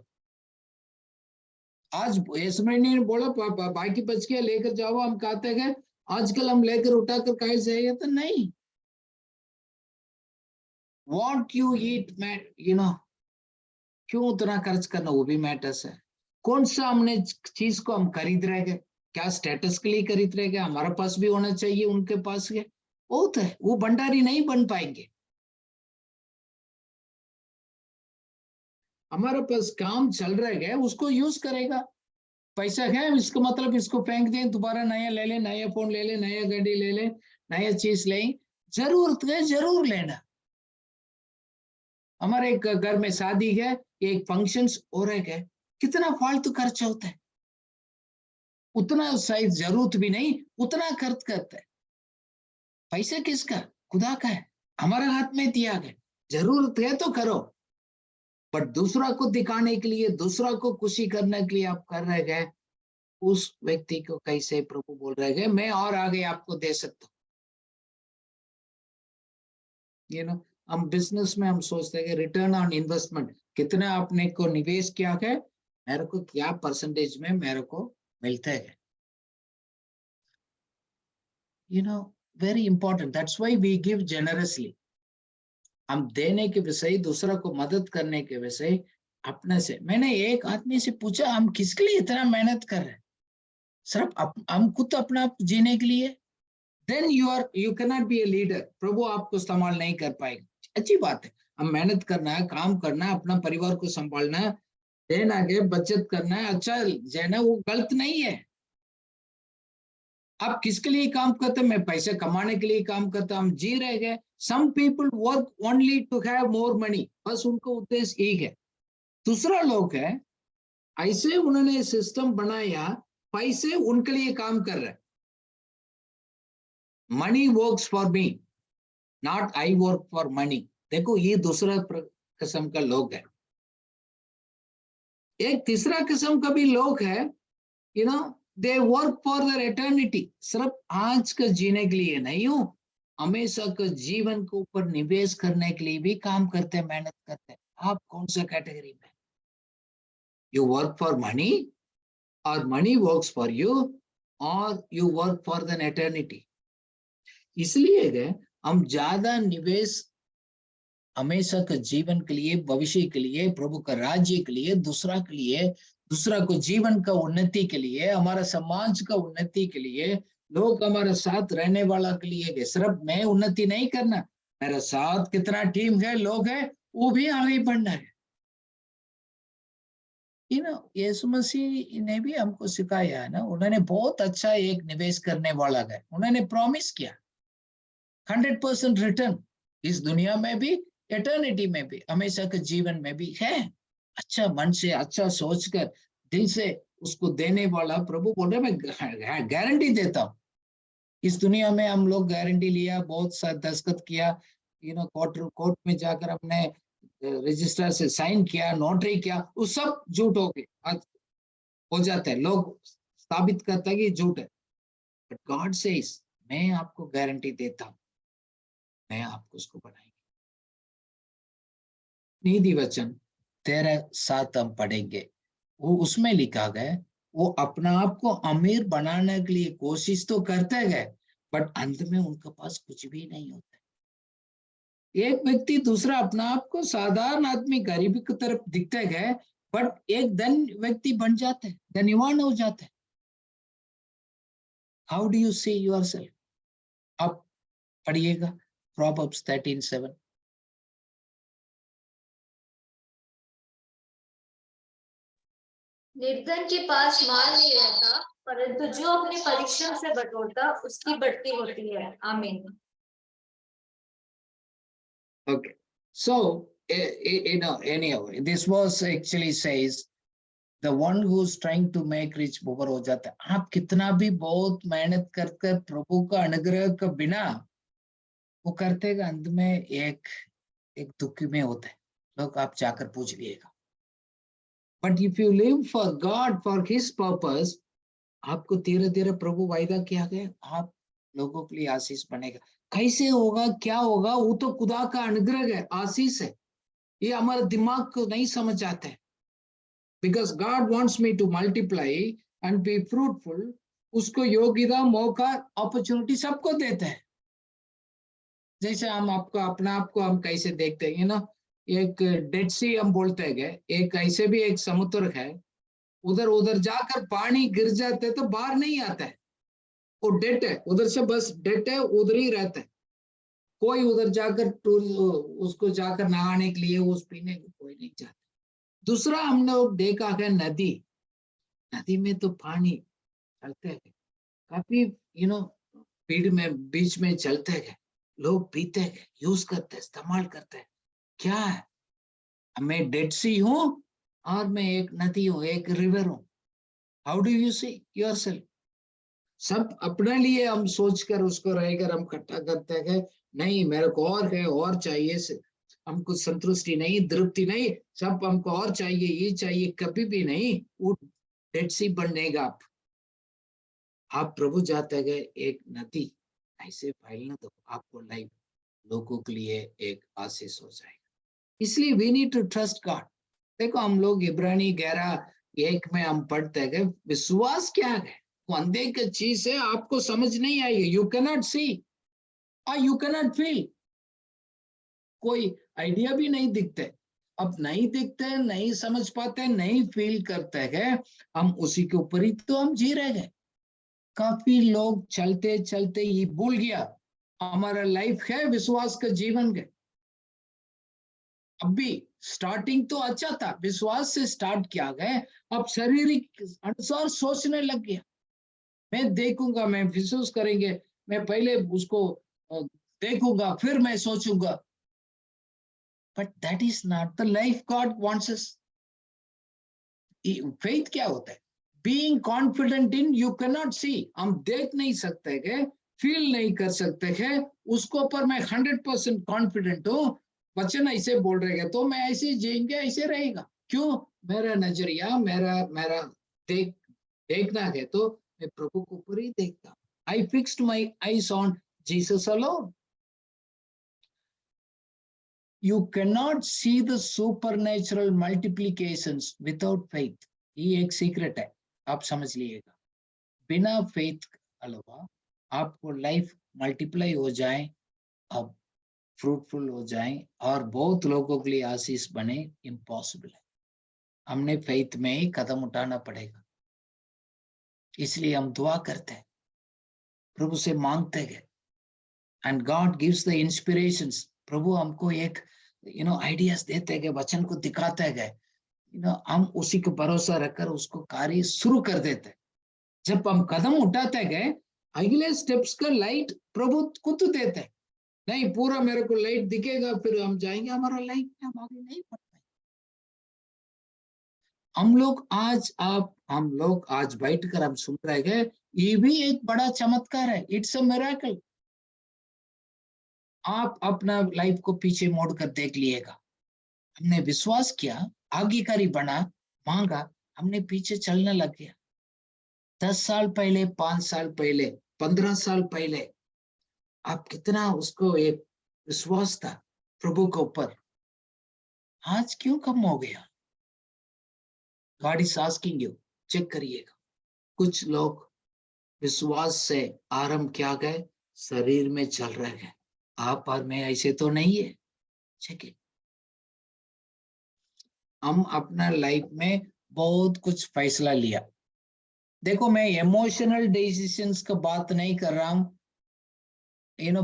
[SPEAKER 1] आज यीशु मसीह ने बोला बाकी बच के लेकर जाओ, हम कहते हैं आजकल हम लेकर उठाकर खाए जाइए, तो नहीं। व्हाट यू ईट क्यों उतना खर्च करना, वो भी मैटर्स है। कौन सा हमने चीज को हम खरीद रहे हैं, क्या स्टेटस के लिए खरीद रहे हैं, हमारे पास भी होना चाहिए, उनके पास है, वो तो है, वो भंडारी नहीं बन पाएंगे। हमारे पास काम चल रहा है, उसको यूज करेगा। पैसा है, इसका मतलब इसको फेंक दें, दोबारा नया ले ले, नया फोन ले ले, नया गाड़ी ले ले, नया चीज ले, जरूरत है जरूर लेना। हमारे एक घर में शादी है, एक फंक्शंस हो रहे हैं, कितना फालतू खर्च होता है, उतना शायद जरूरत भी नहीं, उतना खर्च करता है। पैसा किसका, खुदा का है, हमारे हाथ में दिया गया, जरूरत है तो करो, बट दूसरा को दिखाने के लिए, दूसरा को खुशी करने के लिए आप कर रहे हैं, उस व्यक्ति को कैसे प्रभु बोल रहे हैं मैं और आगे आपको दे सकता हूँ। हम बिजनेस में हम सोचते हैं रिटर्न ऑन इन्वेस्टमेंट, कितना आपने को निवेश किया है, मेरे को क्या परसेंटेज में मेरे को मिलता है। Very important, that's why we give generously. हम देने के विषय, दूसरा को मदद करने के विषय अपने से। मैंने एक आदमी से पूछा, हम किसके लिए इतना मेहनत कर रहे हैं, सिर्फ हम खुद अपना जीने के लिए? Then you can not be a leader, प्रभु आपको इस्तेमाल नहीं कर पाएगा। अच्छी बात है, हम मेहनत करना है, काम करना है, अपना परिवार को संभालना है, देना है, बचत करना है, अच्छा जाना, वो गलत नहीं है। आप किसके लिए काम करते हैं? मैं पैसे कमाने के लिए काम करता, हम जी रहे हैं। Some people work only to have more money, बस उनका उद्देश्य एक है। दूसरा लोग है, ऐसे उन्होंने सिस्टम बनाया, पैसे उनके लिए काम कर रहे, money works for me, not I work for money. देखो, ये दूसरा किस्म का लोग है। एक तीसरा किस्म का भी लोग है, they work for their eternity, सिर्फ आज का जीने के लिए नहीं हो, हमेशा का जीवन के ऊपर निवेश करने के लिए भी काम करते हैं, मेहनत करते हैं। आप कौन सा कैटेगरी में? यू वर्क फॉर मनी, और मनी वर्क्स फॉर यू, और you work for the eternity. इसलिए हम ज्यादा निवेश हमेशा का जीवन के लिए, भविष्य के लिए, प्रभु का राज्य के लिए, दूसरा के लिए, दूसरा को जीवन का उन्नति के लिए, हमारा समाज का उन्नति के लिए, लोग हमारे साथ रहने वाला के लिए। सिर्फ मैं उन्नति नहीं करना, मेरे साथ कितना टीम है, लोग है, वो भी आगे बढ़ना है। यीशु मसीह ने भी हमको सिखाया है ना, उन्होंने बहुत अच्छा एक निवेश करने वाला है, उन्होंने प्रॉमिस किया 100% रिटर्न, इस दुनिया में भी, एटर्निटी में भी, हमेशा के जीवन में भी है। अच्छा मन से, अच्छा सोचकर, दिल से उसको देने वाला प्रभु बोल रहे मैं गारंटी देता हूँ। इस दुनिया में हम लोग गारंटी लिया, बहुत सा दस्तखत किया, कोर्ट में जाकर हमने रजिस्टर से साइन किया, नोटरी किया, वो सब झूठ हो जाता है, लोग साबित करता है कि झूठ है। बट गॉड सेज, मैं आपको गारंटी देता हूँ, मैं आपको उसको बनाएंगे। नीति वचन 13:7 हम पढ़ेंगे, वो उसमें लिखा गया, वो अपना आप को अमीर बनाने के लिए कोशिश तो करते गए, बट अंत में उनके पास कुछ भी नहीं होता। एक व्यक्ति दूसरा अपना आप को साधारण आदमी, गरीबी की तरफ दिखते गए, बट एक धन व्यक्ति बन जाते हैं, धनवान हो जाते हैं। How do you see yourself? आप पढ़िएगा प्रोवर्ब्स 13:7।
[SPEAKER 3] निर्धन के पास माल नहीं रहता, परंतु जो अपने परिश्रम से बटोरता उसकी बढ़ती होती है। आमीन।
[SPEAKER 1] Okay, so anyhow, this verse actually says the one who's trying to make rich poor हो जाता है। आप कितना भी बहुत मेहनत करके प्रभु का अनुग्रह के बिना वो करते हैं, अंत में एक दुखी में होता है। लोग आप जाकर पूछ लिएगा। But if you live for God, for his purpose, आपको धीरे धीरे प्रभु वायदा किया गया, आप लोगों के लिए आशीष बनेगा। कैसे होगा, क्या होगा, वो तो खुदा का अनुग्रह है, आशीष है। ये हमारे दिमाग को नहीं समझ आता है। Because God wants me to multiply and be fruitful, उसको योग्यता, मौका, अपॉर्चुनिटी सबको देते हैं। जैसे हम आपको अपना आप को हम कैसे देखते हैं ना, एक डेड सी हम बोलते हैं, एक ऐसे भी एक समुद्र है, उधर जाकर पानी गिर जाते तो बाहर नहीं आता है, वो डेड है, उधर से बस डेड है, उधर ही रहता है। कोई उधर जाकर उसको जाकर नहाने के लिए, उस पीने को कोई नहीं जाता। दूसरा हमने देखा है नदी में तो पानी चलते हैं, काफी भीड़ में बीच में चलते हैं, लोग पीते हैं, यूज करते हैं, इस्तेमाल करते हैं। क्या है, मैं डेड सी हूं और मैं एक नदी हूं, एक रिवर हूं। How do you see yourself? सब अपने लिए हम सोचकर उसको रहकर हम इकट्ठा करते हैं, नहीं मेरे को और है, और चाहिए, हमको संतुष्टि नहीं, तृप्ति नहीं, सब हमको और चाहिए, ये चाहिए, कभी भी नहीं। वो डेड सी बनेगा। आप प्रभु जाते गए एक नदी ऐसे फैलना दो, आपको लाइफ लोगों के लिए एक आशीष हो जाएगा। इसलिए we need to trust God. देखो हम लोग इब्रानी 11:1 में हम पढ़ते हैं, विश्वास क्या है? वो अंधे की चीज है, आपको समझ नहीं आएगी, यू कैन नॉट सी और यू कैन नॉट फील, कोई आइडिया भी नहीं दिखते। अब नहीं दिखते, नहीं समझ पाते, नहीं फील करते हैं, हम उसी के ऊपर ही तो हम जी रहे हैं। काफी लोग चलते चलते ही भूल गया हमारा लाइफ है विश्वास का जीवन है। अब भी स्टार्टिंग तो अच्छा था, विश्वास से स्टार्ट किया गया, अब शारीरिक अनुसार सोचने लग गया, मैं देखूंगा, मैं विश्वास करेंगे, मैं पहले उसको देखूंगा फिर मैं सोचूंगा। But that is not the life God wants us. Faith क्या होता है? Being confident in you can not see, हम देख नहीं सकते हैं, फील नहीं कर सकते हैं, उसको पर मैं 100% कॉन्फिडेंट हूँ। वचन ऐसे बोल रहे हैं तो मैं ऐसे जिएंगे, ऐसे रहेगा। क्यों? मेरा नजरिया, मेरा देखना है तो मैं प्रभु को ऊपर ही देखता। I fixed my eyes on Jesus alone. You cannot see the supernatural multiplications without faith. ये एक सीक्रेट है, आप समझ लीजिएगा। बिना फेथ अलावा आपको लाइफ मल्टीप्लाई हो जाए, अब फ्रूटफुल हो जाए और बहुत लोगों के लिए आशीष बने, इम्पॉसिबल है। हमने फेथ में ही कदम उठाना पड़ेगा। इसलिए हम दुआ करते हैं, प्रभु से मांगते हैं, and God gives the inspirations. प्रभु हमको एक आइडियाज देते गए, वचन को दिखाते गए, हम उसी को भरोसा रखकर उसको कार्य शुरू कर देते। जब हम कदम उठाते गए, अगले स्टेप्स का लाइट प्रभु खुद देते। नहीं पूरा मेरे को लाइट दिखेगा फिर हम जाएंगे, हमारा लाइट में हम आगे नहीं बढ़ पाएंगे। हम लोग आज बैठकर हम सुन रहे हैं, ये भी एक बड़ा चमत्कार है। It's a miracle. आप अपना लाइफ को पीछे मोड़कर देख लिएगा। हमने विश्वास किया, आज्ञाकारी बना, मांगा, हमने पीछे चलने लग गया। 10 साल पहले, 5 साल पहले, 15 साल पहले आप कितना उसको एक विश्वास था प्रभु के ऊपर, आज क्यों कम हो गया? God is asking you, check करिएगा। कुछ लोग विश्वास से आरंभ किया गए, शरीर में चल रहे हैं। आप और मैं ऐसे तो नहीं है। चेक हम अपना लाइफ में बहुत कुछ फैसला लिया। देखो मैं इमोशनल डिसीजंस का बात नहीं कर रहा हूँ,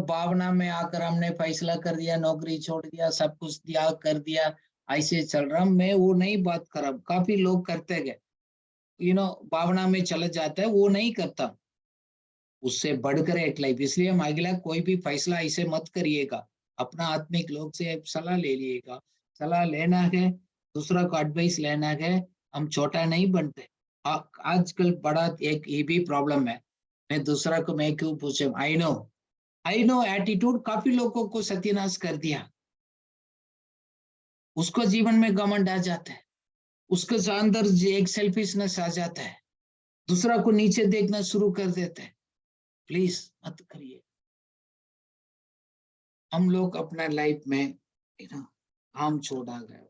[SPEAKER 1] भावना में आकर हमने फैसला कर दिया, नौकरी छोड़ दिया, सब कुछ दिया कर दिया, ऐसे चल रहा हूँ, मैं वो नहीं बात कर रहा हूँ। काफी लोग करते गए, भावना में चले जाता है, वो नहीं करता। उससे बढ़कर एक लाइफ, इसलिए हम अगला कोई भी फैसला ऐसे मत करिएगा, अपना आत्मिक लोग से सलाह ले लिएगा। सलाह लेना है, दूसरा को एडवाइस लेना है, हम छोटा नहीं बनते। आजकल बड़ा एक ये भी प्रॉब्लम है, मैं दूसरा को मैं क्यों पूछे, आई नो एटीट्यूड काफी लोगों को सत्यानाश कर दिया। उसको जीवन में घमंड आ जाता है, उसके अंदर एक सेल्फिशनेस आ जाता है, दूसरा को नीचे देखना शुरू कर देता है। प्लीज मत करिए। हम लोग अपना लाइफ में काम छोड़ा गए,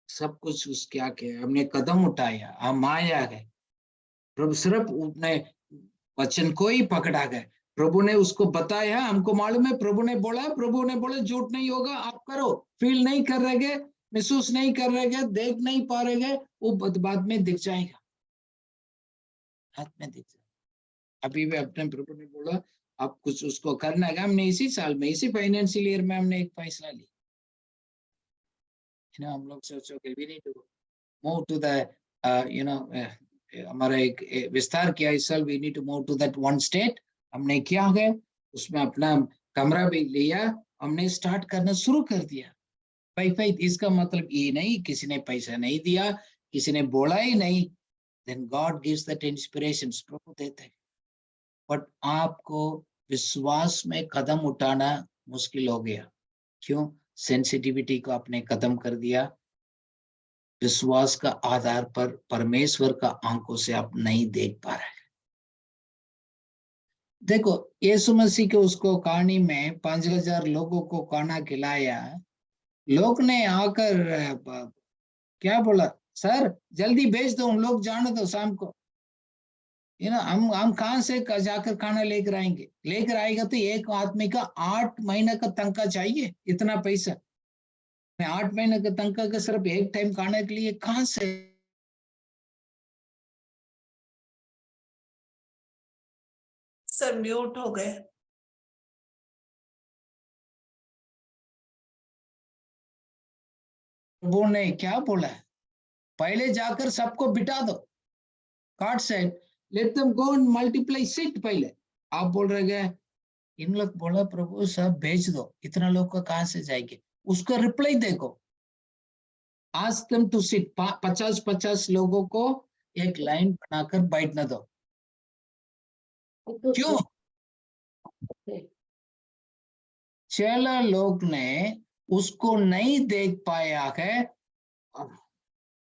[SPEAKER 1] सब कुछ उसके आके हमने कदम उठाया, हम आया गए, प्रभु सिर्फ अपने वचन को ही पकड़ा गए। प्रभु ने उसको बताया, हमको मालूम है, प्रभु ने बोला झूठ नहीं होगा, आप करो। फील नहीं कर रहे, महसूस नहीं कर रहे, देख नहीं पा रहे, वो बाद में दिख जाएगा, हाथ में दिख जाएगा। अभी भी अपने प्रभु ने बोला आप कुछ उसको करना है। हमने इसी साल में, इसी फाइनेंशियल ईयर में हमने एक फैसला लिया। हम लोग सोचोगे we need to move to the हमारा एक विस्तार किया इस साल, we need to move to that one state. हमने किया है, उसमें अपना कमरा भी लिया, हमने स्टार्ट करना शुरू कर दिया बाय फेथ। इसका मतलब ये नहीं किसी ने पैसा नहीं दिया, किसी ने बोला ही नहीं, then God gives that inspiration, प्रभु देते हैं। बट आपको विश्वास में कदम उठाना मुश्किल हो गया, क्यों? सेंसिटिविटी को आपने खत्म कर दिया। विश्वास का आधार पर परमेश्वर का आंखों से आप नहीं देख पा रहे। देखो यीशु मसीह के उसको कहानी में 5,000 लोगों को खाना खिलाया, लोग ने आकर क्या बोला, सर जल्दी भेज दो, उन लोग जाने दो शाम को। हम कहां से जाकर खाना लेकर आएंगे? लेकर आएगा तो एक आदमी का 8 महीने का तनख्वाह चाहिए, इतना पैसा। मैं 8 महीने का तनख्वाह का सिर्फ एक टाइम खाने के लिए कहां से?
[SPEAKER 4] सर म्यूट हो गए।
[SPEAKER 1] प्रभु ने क्या बोला है? पहले जाकर सबको बिठा दो, God said let them go and multiply seat. पहले आप बोल रहे गए, इन लोग बोला प्रभु सब भेज दो, इतना लोग का कहां से जाएंगे? उसका रिप्लाई देखो, आस्क देम टू सिट, 50-50 लोगों को एक लाइन बनाकर बैठना दो। क्यों? चेला लोग ने उसको नहीं देख पाया है,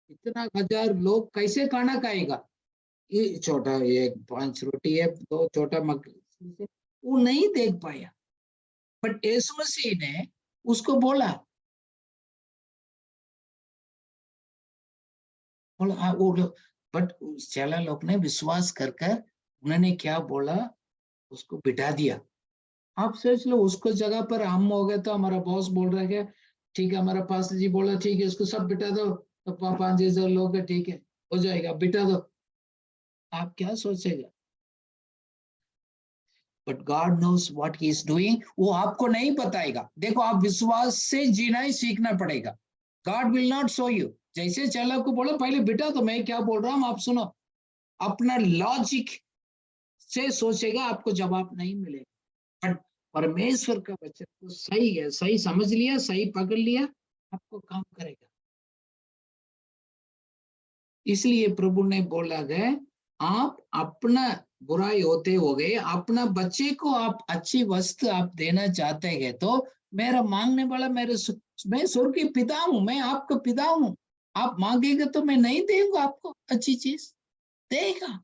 [SPEAKER 1] इतना 1,000 लोग कैसे खाना खाएगा? ये छोटा, एक 5 रोटी है, 2 छोटा मछली, वो नहीं देख पाया। बट यीशु मसीह ने उसको बोला वो लोग, बट चेला लोग ने विश्वास कर उन्होंने क्या बोला, उसको बिठा दिया। आप सोच लो, उसको जगह पर हम हो गए तो हमारा बॉस बोल रहा है ठीक है, हमारा पास्टर जी बोला ठीक है, इसको सब बिठा दो, तो 5,000 लोग है, ठीक है हो जाएगा, बिठा दो। आप क्या सोचेगा? But God knows what he is doing, वो आपको नहीं बताएगा। देखो आप विश्वास से जीना ही सीखना पड़ेगा। God will not show you. जैसे चला को बोलो पहले बिठा दो, मैं क्या बोल रहा हूँ आप सुनो, अपना लॉजिक से सोचेगा, आपको जवाब नहीं मिलेगा। बट परमेश्वर का वचन तो सही है, सही समझ लिया, सही पकड़ लिया, आपको काम करेगा। इसलिए प्रभु ने बोला गया, आप अपना बुराई होते हो गए, अपना बच्चे को आप अच्छी वस्तु आप देना चाहते हैं तो मेरा मांगने वाला मैं स्वर्ग के पिता हूं, मैं आपका पिता हूं। आप मांगेगा तो मैं नहीं दूंगा आपको अच्छी चीज, देगा।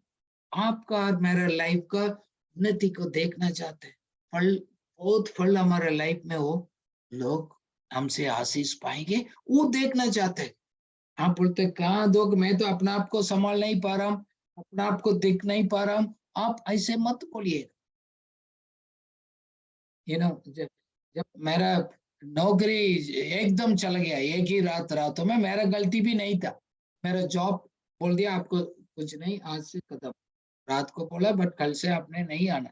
[SPEAKER 1] आपका और मेरा लाइफ का उन्नति को देखना चाहते हैं, फल, बहुत फल हमारे लाइफ में हो, लोग हमसे आशीष पाएंगे, वो देखना चाहते हैं। आप बोलते कहाँ दो, मैं तो अपना आप को संभाल नहीं पा रहा हूँ, अपना आप को दिख नहीं पा रहा हूँ। आप ऐसे मत बोलिए। जब मेरा नौकरी एकदम चल गया एक ही रातों में। मेरा गलती भी नहीं था, मेरा जॉब बोल दिया आपको कुछ नहीं, आज से खत्म। रात को बोला बट कल से आपने नहीं आना,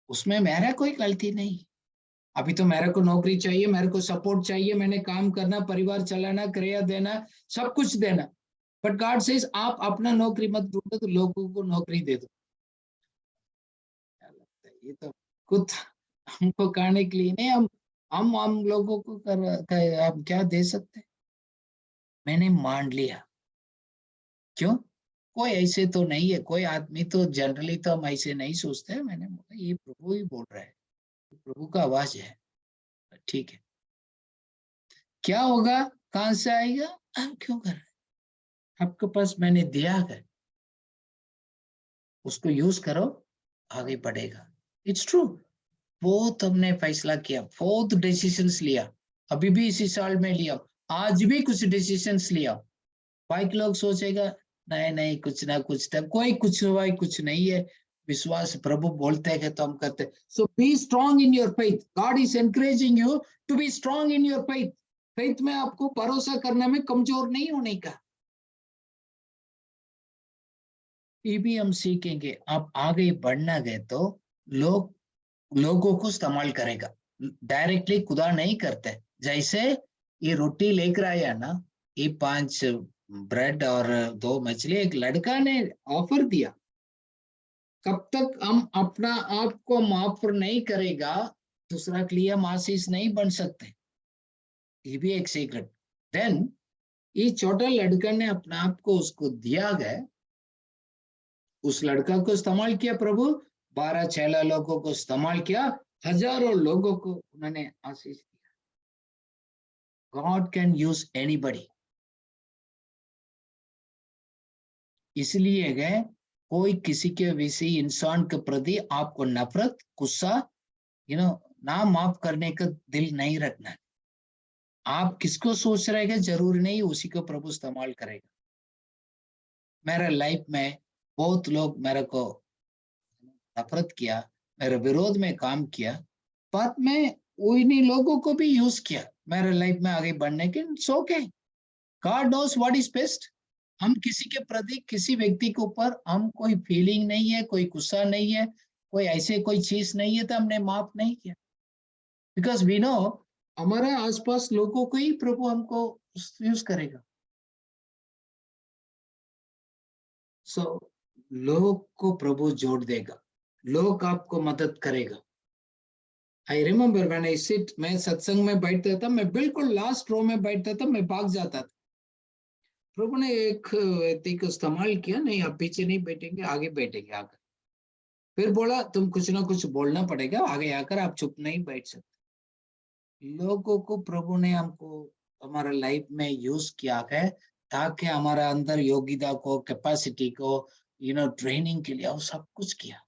[SPEAKER 1] उसमें मेरा कोई गलती नहीं। अभी तो मेरे को नौकरी चाहिए, मेरे को सपोर्ट चाहिए, मैंने काम करना, परिवार चलाना, क्रिया देना, सब कुछ देना। बट गॉड सेज आप अपना नौकरी मत ढूंढो, तो लोगों को नौकरी दे दो। क्या लगता है ये तो खुद हमको करने के लिए नहीं, हम लोगों को हम क्या दे सकते। मैंने मान लिया, क्यों? कोई ऐसे तो नहीं है, कोई आदमी तो जनरली तो हम ऐसे नहीं सोचते हैं। मैंने बोला ये प्रभु ही बोल रहा है, प्रभु का आवाज है, ठीक है। क्या होगा, कहां से आएगा, आप क्यों कर रहे हैं? आपके पास मैंने दिया है, उसको यूज करो, आगे बढ़ेगा। It's true. बहुत हमने फैसला किया, बहुत डिसीजंस लिया, अभी भी इसी साल में लिया, आज भी कुछ डिसीजंस लिया। बाकी लोग सोचेगा नहीं नहीं कुछ ना कुछ था, कोई कुछ भाई कुछ नहीं है। विश्वास प्रभु बोलते हैं तो हम करते हैं। So be strong in your faith, God is encouraging you to be strong in your faith. Faith में आपको भरोसा करने में कमजोर नहीं होने का। ये भी हम सीखेंगे। आप आगे बढ़ना गए तो लोगों को इस्तेमाल करेगा, डायरेक्टली खुदा नहीं करते। जैसे ये रोटी लेकर आया ना, ये 5 ब्रेड और 2 मछली, एक लड़का ने ऑफर दिया। कब तक हम अपना आप को माफ नहीं करेगा, दूसरा के लिए हम आशीष नहीं बन सकते। ये भी एक सीक्रेट। देन ये छोटा लड़का ने अपना आप को उसको दिया गया, उस लड़का को इस्तेमाल किया प्रभु, 12 लोगों को इस्तेमाल किया, हजारों लोगों को उन्होंने आशीष दिया। God can use anybody. इसलिए गए कोई किसी के विषय इंसान के प्रति आपको नफरत, गुस्सा, ना माफ करने का दिल नहीं रखना है। आप किसको सोच रहे हैं जरूरी नहीं उसी को प्रभु इस्तेमाल करेगा। मेरा लाइफ में बहुत लोग मेरे को नफरत किया, मेरे विरोध में काम किया, बाद में उन्हीं लोगों को भी यूज किया मेरे लाइफ में आगे बढ़ने के। सो के God knows what is best. हम किसी के प्रति, किसी व्यक्ति के ऊपर हम कोई फीलिंग नहीं है, कोई गुस्सा नहीं है, कोई ऐसे कोई चीज नहीं है तो हमने माफ नहीं किया। बिकॉज वी नो हमारे आसपास लोगों को ही प्रभु हमको यूज करेगा। सो लोग को प्रभु जोड़ देगा, लोग आपको मदद करेगा। I remember when I sit, मैं सत्संग में बैठता था, मैं बिल्कुल लास्ट रो में बैठता था, मैं भाग जाता था। प्रभु ने एक व्यक्ति को इस्तेमाल किया, नहीं आप पीछे नहीं बैठेंगे, आगे बैठेंगे आकर। फिर बोला तुम कुछ ना कुछ बोलना पड़ेगा, आगे आकर आप चुप नहीं बैठ सकते। लोगों को प्रभु ने हमको हमारा लाइफ में यूज किया है ताकि हमारा अंदर योग्यता को, कैपेसिटी को, ट्रेनिंग के लिए वो सब कुछ किया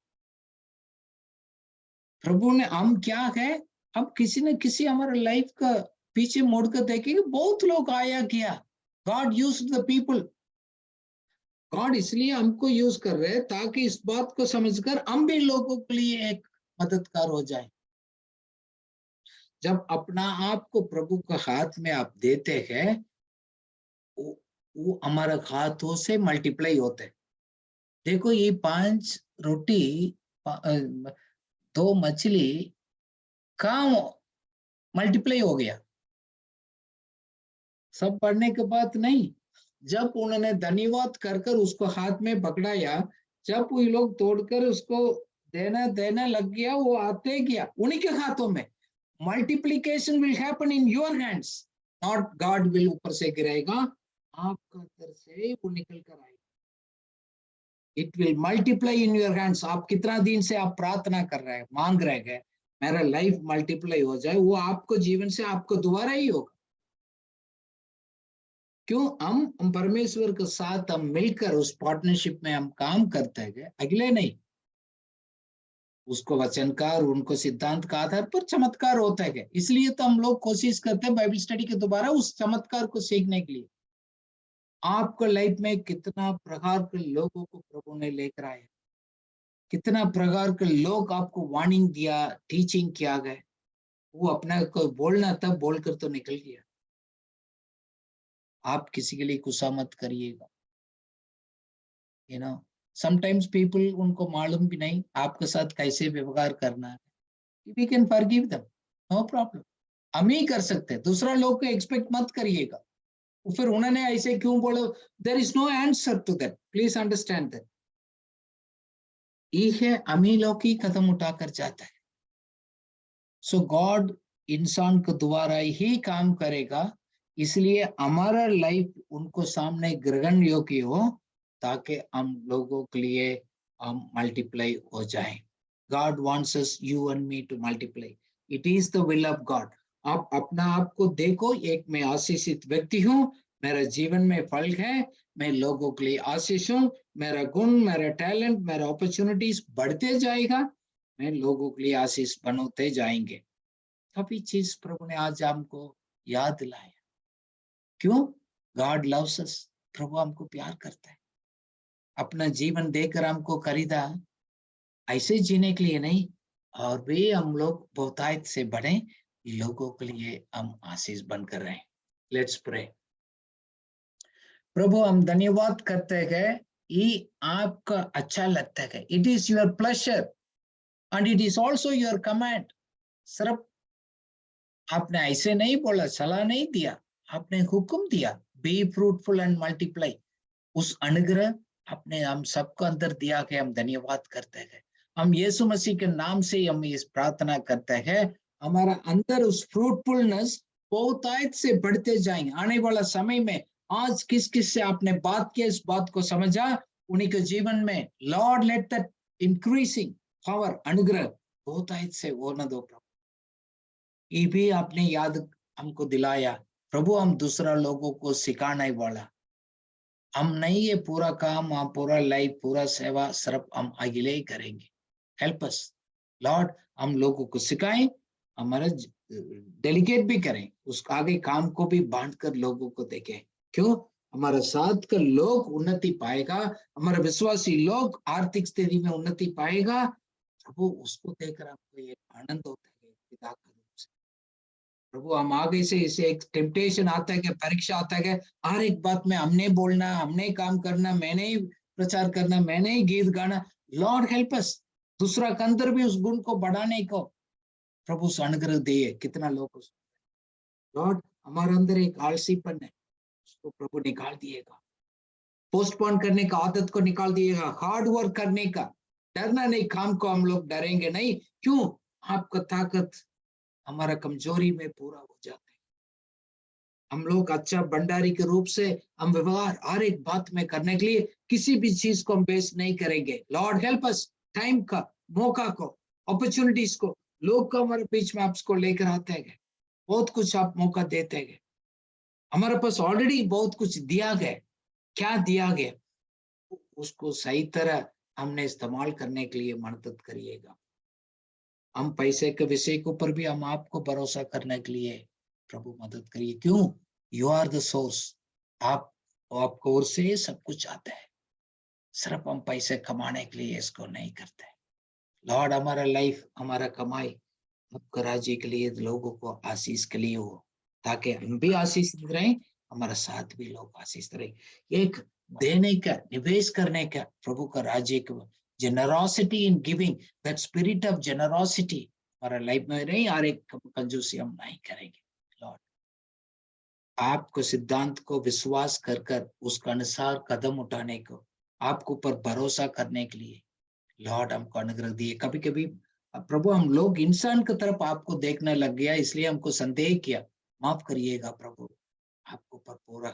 [SPEAKER 1] प्रभु ने। हम क्या है, अब किसी न किसी हमारे लाइफ का पीछे मुड़कर देखेंगे, बहुत लोग आया किया। God used the people. God इसलिए हमको यूज कर रहे हैं ताकि इस बात को समझकर हम भी लोगों के लिए एक मददगार हो जाए। जब अपना आप को प्रभु का हाथ में आप देते हैं, वो हमारे हाथों से मल्टीप्लाई होते हैं। देखो ये 5 रोटी 2 मछली कहाँ मल्टीप्लाई हो गया, सब पढ़ने के बाद नहीं। जब उन्होंने धन्यवाद कर उसको हाथ में पकड़ाया, जब वो लोग तोड़कर उसको देना लग गया, वो आते गया उन्हीं के हाथों में। Multiplication will happen in your hands, not God will ऊपर से गिराएगा, आपका अंदर से वो निकल कर आएगा। It will multiply in your hands. आप कितना दिन से आप प्रार्थना कर रहे हैं, मांग रहे हैं मेरा लाइफ मल्टीप्लाई हो जाए, वो आपको जीवन से आपको दोबारा ही होगा। क्यों? हम परमेश्वर के साथ हम मिलकर उस पार्टनरशिप में हम काम करते हैं, अगले नहीं। उसको वचनकार, उनको सिद्धांत का आधार पर चमत्कार होता है। इसलिए तो हम लोग कोशिश करते हैं बाइबल स्टडी के दोबारा उस चमत्कार को सीखने के लिए। आपको लाइफ में कितना प्रकार के लोगों को प्रभु ने लेकर आए, कितना प्रकार के लोग आपको वार्निंग दिया, टीचिंग किया गया। वो अपना को बोलना तब बोलकर तो निकल गया। आप किसी के लिए गुस्सा मत करिएगा। समटाइम्स पीपल, उनको मालूम भी नहीं आपके साथ कैसे व्यवहार करना है। We can forgive them, no problem. हम ही कर सकते हैं, दूसरा लोग को एक्सपेक्ट मत करिएगा। फिर उन्होंने ऐसे क्यों बोला, there is no answer to that, please understand that. ये है अमी लोग ही कदम उठाकर जाता है। सो गॉड इंसान के द्वारा ही काम करेगा, इसलिए हमारा लाइफ उनको सामने ग्रहण योग्य हो, ताकि हम लोगों के लिए हम मल्टीप्लाई हो जाएं। God wants us, you and me, to multiply. It is the will of God. आप अपना आप को देखो, एक मैं आशीषित व्यक्ति हूँ, मेरा जीवन में फल है, मैं लोगों के लिए आशीष हूँ, मेरा गुण, मेरा टैलेंट, मेरा अपॉर्चुनिटीज बढ़ते जाएगा, मैं लोगों के लिए आशीष बनते जाएंगे। काफी चीज प्रभु ने आज हमको याद दिलाया। क्यों? गॉड लव्स अस, प्रभु हमको प्यार करता है। अपना जीवन देकर हमको खरीदा, ऐसे जीने के लिए नहीं, और भी हम लोग बहुतायत से बढ़े, लोगों के लिए हम आशीष बनकर रहें। Let's pray. प्रभु हम धन्यवाद करते हैं, ये आपका अच्छा लगता है, it is your pleasure and it is also your command. सिर्फ आपने ऐसे नहीं बोला, सलाह नहीं दिया, आपने हुक्म दिया, बी फ्रूटफुल एंड मल्टीप्लाई। उस अनुग्रह आपने हम सबको अंदर दिया के हम धन्यवाद करते हैं। हम यीशु मसीह के नाम से हम इस प्रार्थना करते हैं, हमारा अंदर उस फ्रूटफुलनेस बहुतायत से बढ़ते जाएंगे। आने वाला समय में आज किस किस से आपने बात किया, इस बात को समझा, उन्हीं के जीवन में Lord let that increasing power, अनुग्रह बहुतायत से होने दो प्रभु। ये भी आपने याद हमको दिलाया प्रभु, हम दूसरा लोगों को सिखाने वाला हम नहीं, ये पूरा काम, हम पूरा लाइफ, पूरा सेवा सिर्फ हम अकेले ही करेंगे। हेल्प अस लॉर्ड, हम लोगों को सिखाएं, हमारा डेलीगेट भी करें, उस आगे काम को भी बांट कर लोगों को देखें। क्यों? हमारा साथ का लोग उन्नति पाएगा, हमारा विश्वासी लोग आर्थिक स्थिति में उन्नति पाएगा। प्रभु उसको देखकर आपको ये आनंद होता है पिता का रूप से। प्रभु हम आगे से इसे एक टेम्पटेशन आता है कि परीक्षा आता है कि हर एक बात में हमने बोलना, हमने काम करना, मैंने ही प्रचार करना, मैंने ही गीत गाना। लॉर्ड हेल्प अस, दूसरा के अंदर भी उस गुण को बढ़ाने को प्रभु से अनुग्रह दिए। कितना लोग लॉर्ड हमारे अंदर एक आलसीपन है, उसको प्रभु निकाल दिएगा, पोस्टपोन करने का आदत को निकाल दिएगा, हार्ड वर्क करने का, डरना नहीं, काम को हम लोग डरेंगे नहीं। क्यों? आपका ताकत हमारा कमजोरी में पूरा हो जाता है। हम लोग अच्छा भंडारी के रूप से हम व्यवहार हर एक बात में करने के लिए किसी भी चीज को हम बेस्ट नहीं करेंगे। लॉर्ड हेल्प अस, टाइम का, मौका को, अपॉर्चुनिटीज को, लोग को हमारे बीच में आपको लेकर आते हैं, बहुत कुछ आप मौका देते हैं, हमारे पास ऑलरेडी बहुत कुछ दिया गया। क्या दिया गया, उसको सही तरह हमने इस्तेमाल करने के लिए मदद करिएगा। हम पैसे के विषय के ऊपर भी हम आपको भरोसा करने के लिए प्रभु मदद करिए। क्यों? यू आर द सोर्स, आपको ओर से सब कुछ आता है, सिर्फ हम पैसे कमाने के लिए इसको नहीं करते। लॉर्ड हमारा लाइफ, हमारा कमाई आपका राज्य के लिए, लोगों को आशीष के लिए हो, ताकि हम भी आशीष रहें, हमारा साथ भी लोग आशीष रहे। एक देने का, निवेश करने का, प्रभु का राज्य का, generosity in giving, that spirit of generosity हमारा लाइफ में नहीं। हर एक कंजूसी हम नहीं करेंगे। लॉर्ड आपको सिद्धांत को विश्वास कर उसका अनुसार कदम उठाने को, आपके ऊपर भरोसा करने के लिए लॉर्ड हमको अनुग्रह दिए। कभी कभी प्रभु हम लोग इंसान की तरफ आपको देखने लग गया, इसलिए हमको संदेह किया, माफ करिएगा प्रभु। आपको पर पूरा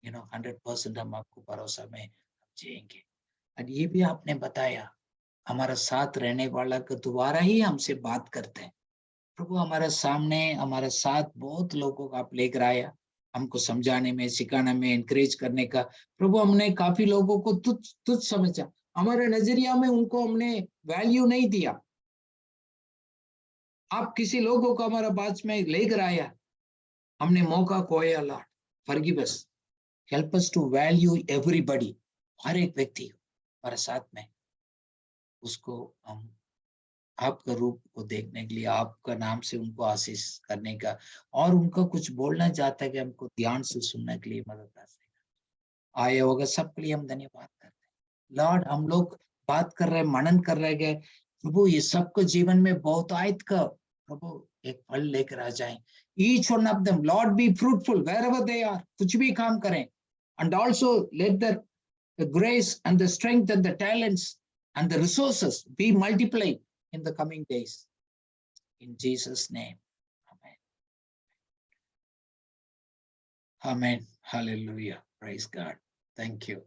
[SPEAKER 1] 100% हम आपको भरोसा में जिएंगे। और ये भी आपने बताया, हमारा साथ रहने वाला के द्वारा ही हमसे बात करते हैं। प्रभु हमारे सामने, हमारे साथ बहुत लोगों को आप लेकर आया, हमको समझाने में, सिखाने में, एनकरेज करने का। प्रभु हमने काफी लोगों को तुच्छ समझा, हमारे नजरिया में उनको हमने वैल्यू नहीं दिया। आप किसी लोगों को हमारा बात में लेकर आया, हमने मौका खोया। Lord forgive us, help us to value everybody, हर एक व्यक्ति हमारे साथ में, उसको हम आपका रूप को देखने के लिए, आपका नाम से उनको आशीष करने का, और उनका कुछ बोलना चाहता है कि हमको ध्यान से सुनने के लिए मदद कर सकेगा। आए होगा सबके लिए हम धन्यवाद करते हैं। लॉर्ड, हम लोग बात कर रहे, मनन कर रहे गए प्रभु, ये सबको जीवन में बहुतायत का प्रभु एक फल लेकर आ जाए। Each one of them, Lord, be fruitful wherever they are. कुछ भी काम करें, and also let the grace and the strength and the talents and the resources be multiplied in the coming days. In Jesus' name, amen. Amen. Hallelujah. Praise God. Thank you.